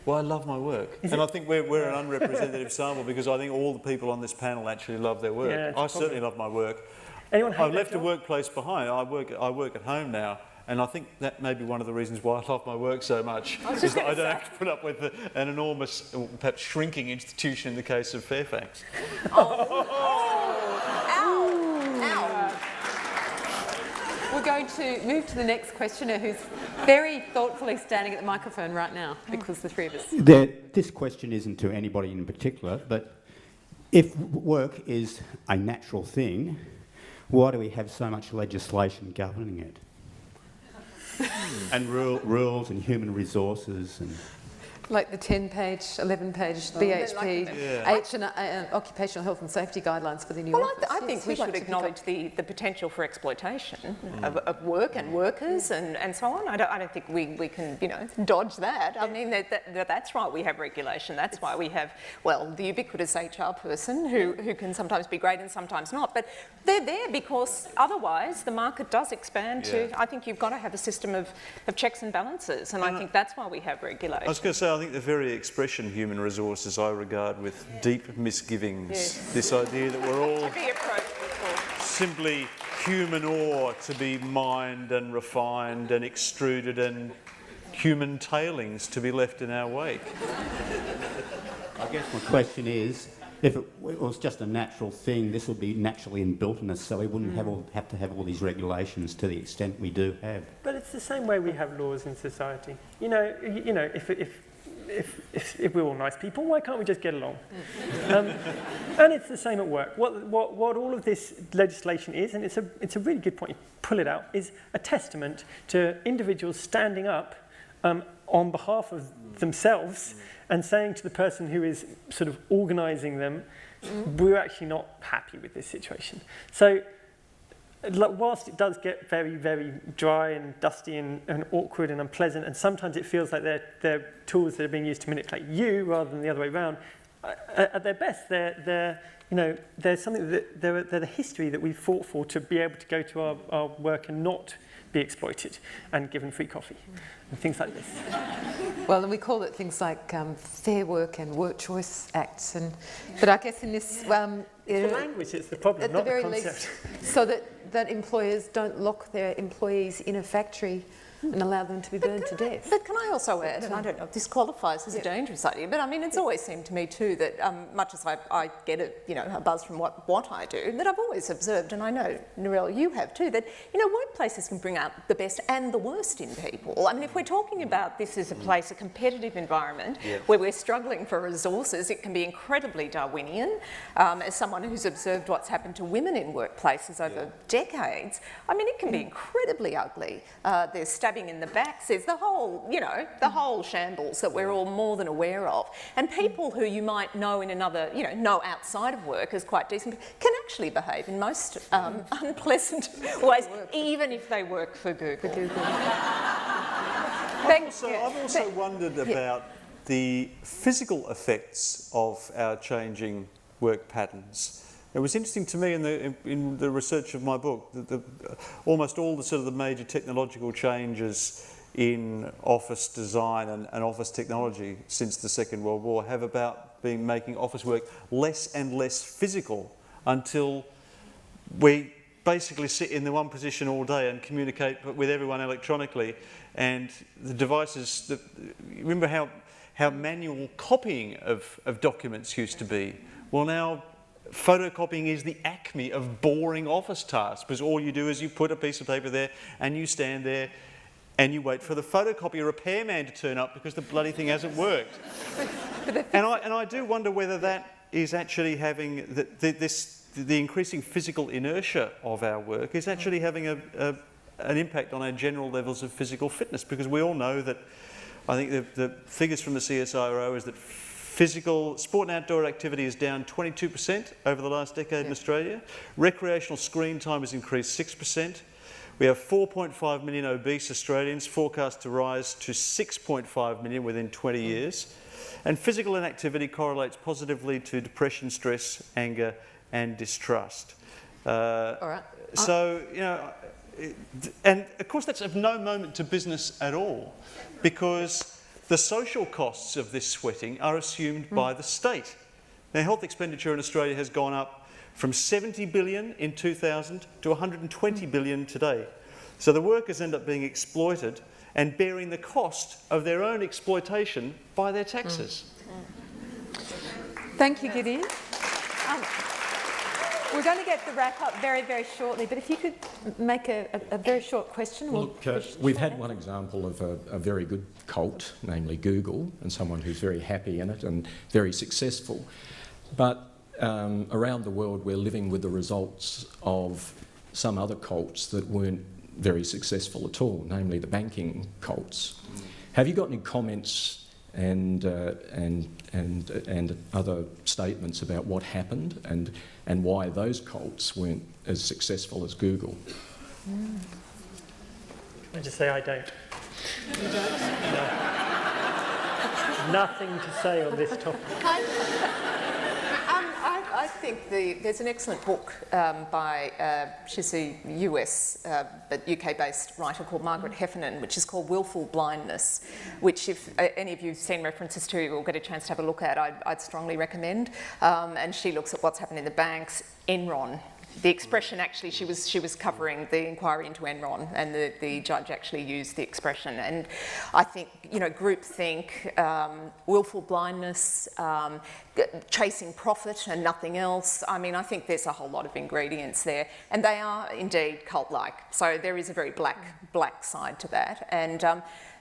[SPEAKER 2] Well, I love my work. I think we're an unrepresentative sample, because I think all the people on this panel actually love their work.
[SPEAKER 4] Yeah,
[SPEAKER 2] I certainly love my work. I've left a workplace behind. I work at home now. And I think that may be one of the reasons why I love my work so much, is that I don't have to put up with an enormous, perhaps shrinking institution in the case of Fairfax.
[SPEAKER 1] We're going to move to the next questioner, who's very thoughtfully standing at the microphone right now, because the three of us.
[SPEAKER 6] This question isn't to anybody in particular, but if work is a natural thing, why do we have so much legislation governing it? And rules and human resources and...
[SPEAKER 1] Like the 10-page, 11-page BHP, occupational health and safety guidelines for the new office.
[SPEAKER 3] I think we should acknowledge the potential for exploitation of work and workers and so on. I don't think we can, dodge that. I mean, that's why we have regulation. That's why we have, the ubiquitous HR person who can sometimes be great and sometimes not. But they're there because otherwise the market does expand to, I think you've got to have a system of checks and balances. And I think that's why we have regulation.
[SPEAKER 2] I was going to say, I think the very expression human resources I regard with deep misgivings. Yes. This idea that we're all...
[SPEAKER 3] To be appropriate.
[SPEAKER 2] simply human ore to be mined and refined and extruded and human tailings to be left in our wake.
[SPEAKER 6] I guess my question is, if it was just a natural thing, this would be naturally inbuilt in us, so we wouldn't have to have all these regulations to the extent we do have.
[SPEAKER 4] But it's the same way we have laws in society. You know, if we're all nice people, why can't we just get along? And it's the same at work. What all of this legislation is, and it's a really good point, you pull it out, is a testament to individuals standing up on behalf of themselves and saying to the person who is sort of organising them, we're actually not happy with this situation. So whilst it does get very, very dry and dusty and awkward and unpleasant, and sometimes it feels like they're tools that are being used to manipulate you rather than the other way around, at their best, they're something that they're the history that we've fought for to be able to go to our work and not be exploited and given free coffee and things like this.
[SPEAKER 1] Well, and we call it things like Fair Work and Work Choice Acts, but I guess in this...
[SPEAKER 4] It's the language that's the problem,
[SPEAKER 1] at
[SPEAKER 4] not
[SPEAKER 1] the very
[SPEAKER 4] the concept.
[SPEAKER 1] least, so that employers don't lock their employees in a factory and allow them to be burned to death.
[SPEAKER 3] But can I also add, and I don't know if this qualifies as a dangerous idea, but I mean, it's always seemed to me too that much as I get a buzz from what I do, that I've always observed, and I know, Narelle, you have too, that, workplaces can bring out the best and the worst in people. I mean, if we're talking about this as a place, a competitive environment, where we're struggling for resources, it can be incredibly Darwinian. As someone who's observed what's happened to women in workplaces over decades, I mean, it can be incredibly ugly. There's stabbing in the backs, there's the whole shambles that we're all more than aware of. And people who you might know in another, know outside of work as quite decent, can actually behave in most unpleasant ways, even if they work for Google.
[SPEAKER 2] I've also wondered about the physical effects of our changing work patterns. It was interesting to me in the research of my book that almost all the sort of the major technological changes in office design and office technology since the Second World War have been making office work less and less physical until we basically sit in the one position all day and communicate with everyone electronically, and the devices. Remember how manual copying of documents used to be? Well, now photocopying is the acme of boring office tasks, because all you do is you put a piece of paper there and you stand there and you wait for the photocopier repairman to turn up because the bloody thing hasn't worked. And I do wonder whether that is actually having the increasing physical inertia of our work is actually having an impact on our general levels of physical fitness, because we all know that, I think the figures from the CSIRO is that physical sport and outdoor activity is down 22% over the last decade in Australia. Recreational screen time has increased 6%. We have 4.5 million obese Australians, forecast to rise to 6.5 million within 20 years. And physical inactivity correlates positively to depression, stress, anger and distrust.
[SPEAKER 1] All right.
[SPEAKER 2] So, and of course that's of no moment to business at all, because the social costs of this sweating are assumed by the state. Now, health expenditure in Australia has gone up from 70 billion in 2000 to 120 billion today. So the workers end up being exploited and bearing the cost of their own exploitation by their taxes.
[SPEAKER 1] Thank you, Gideon. We're going to get the wrap up very, very shortly, but if you could make a very short question.
[SPEAKER 7] Look, we've had one example of a very good cult, namely Google, and someone who's very happy in it and very successful. But around the world, we're living with the results of some other cults that weren't very successful at all, namely the banking cults. Have you got any comments and other statements about what happened and why those cults weren't as successful as Google?
[SPEAKER 4] I just say I don't.
[SPEAKER 1] You don't?
[SPEAKER 4] No. Nothing to say on this topic.
[SPEAKER 3] I think there's an excellent book by, she's a US but UK-based writer called Margaret Heffernan, which is called Willful Blindness, which if any of you have seen references to or get a chance to have a look at, I'd strongly recommend. And she looks at what's happened in the banks. Enron The expression, actually, she was covering the inquiry into Enron, and the judge actually used the expression. And I think, groupthink, willful blindness, chasing profit and nothing else. I mean, I think there's a whole lot of ingredients there, and they are indeed cult-like. So there is a very black side to that. And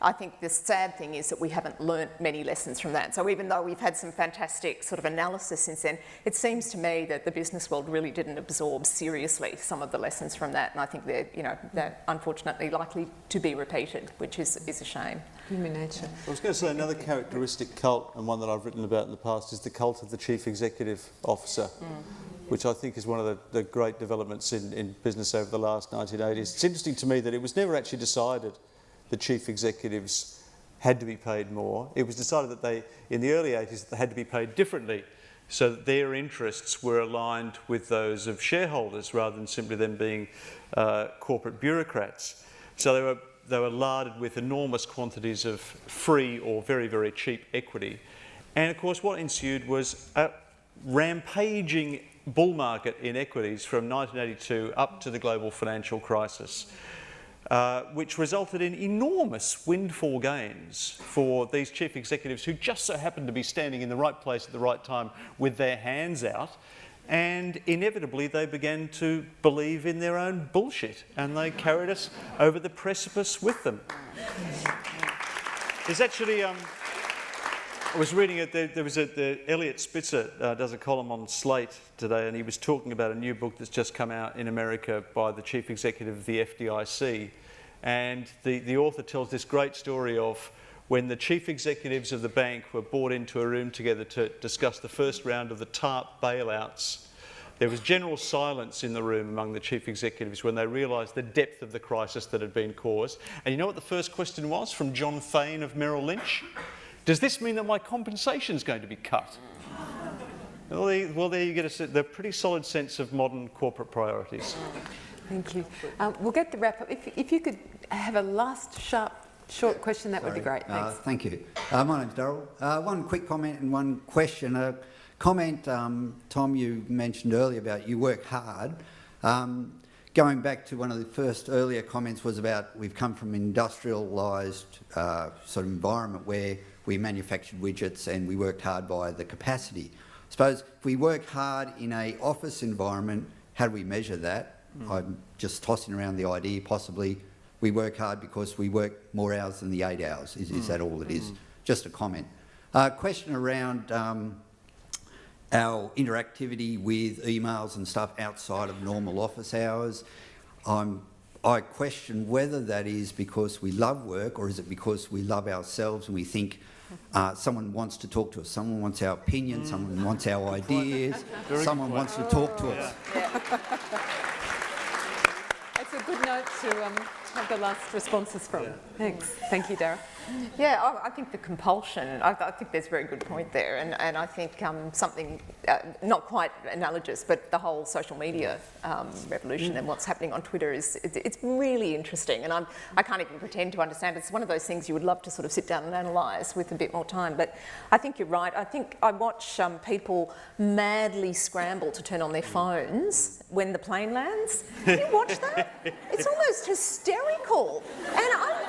[SPEAKER 3] I think the sad thing is that we haven't learnt many lessons from that. So even though we've had some fantastic sort of analysis since then, it seems to me that the business world really didn't absorb seriously some of the lessons from that. And I think they're unfortunately likely to be repeated, which is a shame.
[SPEAKER 1] Human nature.
[SPEAKER 2] I was going to say another characteristic cult, and one that I've written about in the past, is the cult of the chief executive officer, which I think is one of the great developments in business over the last 1980s. It's interesting to me that it was never actually decided the chief executives had to be paid more. It was decided that they, in the early 80s, they had to be paid differently, so that their interests were aligned with those of shareholders rather than simply them being corporate bureaucrats. So they were larded with enormous quantities of free or very, very cheap equity. And of course what ensued was a rampaging bull market in equities from 1982 up to the global financial crisis, which resulted in enormous windfall gains for these chief executives who just so happened to be standing in the right place at the right time with their hands out. And inevitably they began to believe in their own bullshit, and they carried us over the precipice with them. There's actually, I was reading it, there was Elliot Spitzer does a column on Slate today, and he was talking about a new book that's just come out in America by the chief executive of the FDIC. And the author tells this great story of when the chief executives of the bank were brought into a room together to discuss the first round of the TARP bailouts. There was general silence in the room among the chief executives when they realised the depth of the crisis that had been caused. And you know what the first question was from John Fain of Merrill Lynch? Does this mean that my compensation is going to be cut? Well, there you get the pretty solid sense of modern corporate priorities.
[SPEAKER 1] Thank you. We'll get the wrap up. If you could have a last short question, that would be great. Thanks.
[SPEAKER 8] Thank you. My name's Darryl. One quick comment and one question. A comment, Tom, you mentioned earlier about you work hard. Going back to one of the first earlier comments was about we've come from an industrialised sort of environment where we manufactured widgets and we worked hard by the capacity. I suppose if we work hard in an office environment, how do we measure that? I'm just tossing around the idea, possibly we work hard because we work more hours than the 8 hours. Is that all it is? Just a comment. Question around our interactivity with emails and stuff outside of normal office hours. I question whether that is because we love work or is it because we love ourselves and we think someone wants to talk to us, someone wants our opinion, someone wants our ideas, someone wants to talk to us.
[SPEAKER 1] That's a good note to have the last responses from. Yeah. Thanks. Thank you, Darryl.
[SPEAKER 3] Yeah, I think the compulsion, I think there's a very good point there, and I think something not quite analogous, but the whole social media revolution and what's happening on Twitter it's really interesting, and I can't even pretend to understand. It's one of those things you would love to sort of sit down and analyse with a bit more time, but I think you're right. I think I watch people madly scramble to turn on their phones when the plane lands. Have you watched that? It's almost hysterical, and I'm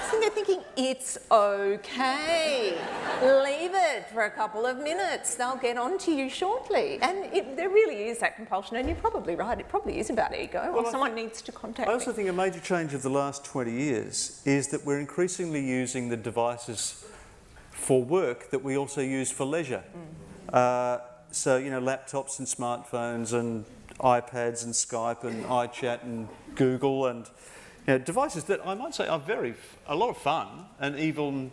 [SPEAKER 3] sitting there thinking, it's okay. Leave it for a couple of minutes. They'll get on to you shortly. And there really is that compulsion, and you're probably right. It probably is about ego, or someone needs to contact me.
[SPEAKER 2] I also think a major change of the last 20 years is that we're increasingly using the devices for work that we also use for leisure. So, laptops and smartphones and iPads and Skype and iChat and Google and devices that I might say are a lot of fun and even,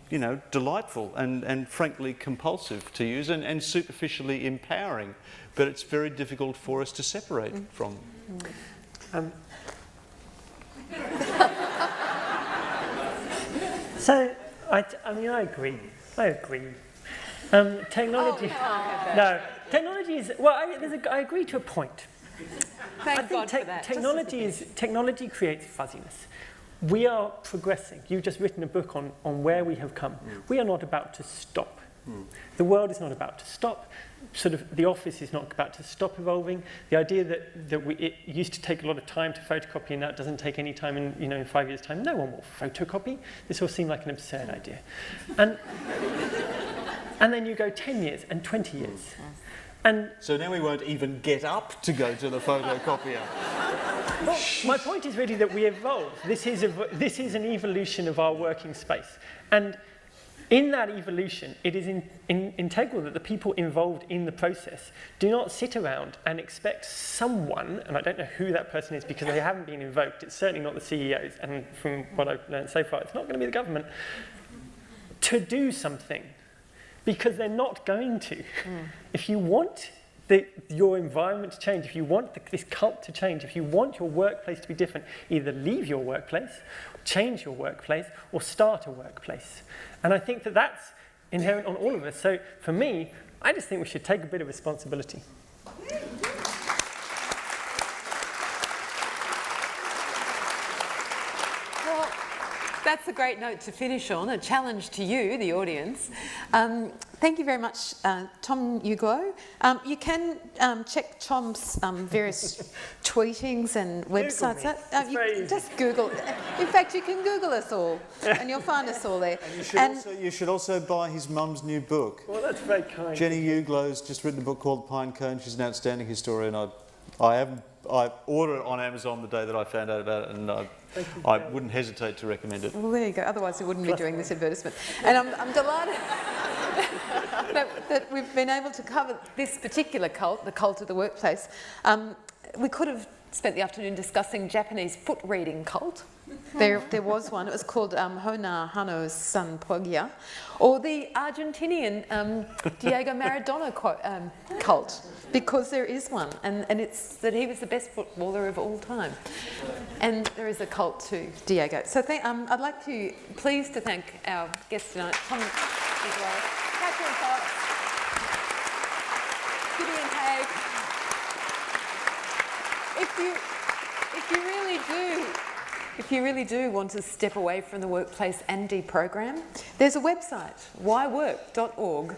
[SPEAKER 2] delightful and frankly compulsive to use and superficially empowering, but it's very difficult for us to separate from.
[SPEAKER 4] So, I agree. Technology. Technology is. Well, I agree to a point.
[SPEAKER 1] Thank God for that.
[SPEAKER 4] Technology creates fuzziness. We are progressing. You've just written a book on where we have come. We are not about to stop The world is not about to stop. Sort of the office is not about to stop evolving. The idea that it used to take a lot of time to photocopy and now it doesn't take any time in 5 years' time, no one will photocopy. This all seemed like an absurd idea. And then you go 10 years and 20 years. And
[SPEAKER 2] So now we won't even get up to go to the photocopier.
[SPEAKER 4] well, my point is really that we evolve. This is an evolution of our working space. And in that evolution, it is integral that the people involved in the process do not sit around and expect someone, and I don't know who that person is because they haven't been invoked, it's certainly not the CEOs, and from what I've learned so far, it's not going to be the government, to do something, because they're not going to. If you want your environment to change, if you want this cult to change, if you want your workplace to be different, either leave your workplace, change your workplace, or start a workplace. And I think that that's inherent on all of us. So for me, I just think we should take a bit of responsibility.
[SPEAKER 1] Well, that's a great note to finish on, a challenge to you, the audience. Thank you very much, Tom Uglow. You can check Tom's various tweetings and websites. Just Google. In fact, you can Google us all, and you'll find us all there.
[SPEAKER 2] And you should also buy his mum's new book.
[SPEAKER 4] Well, that's very kind.
[SPEAKER 2] Jenny Uglow's just written a book called Pine Cone. She's an outstanding historian. I ordered it on Amazon the day that I found out about it, and I wouldn't hesitate to recommend it.
[SPEAKER 1] Well, there you go. Otherwise, we wouldn't be doing this advertisement. And I'm delighted that we've been able to cover this particular cult, the cult of the workplace. We could have spent the afternoon discussing Japanese foot reading cult. There was one. It was called Hona Hano San Poggia, or the Argentinian Diego Maradona cult, because there is one, and it's that he was the best footballer of all time. And there is a cult to Diego. So I'd like to pleased to thank our guests tonight, Tom Uglow, Catherine Fox, Gideon Haigh. If you really do want to step away from the workplace and deprogram, there's a website, whywork.org.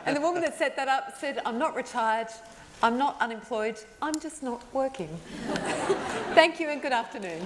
[SPEAKER 1] And the woman that set that up said, I'm not retired, I'm not unemployed, I'm just not working. Thank you and good afternoon.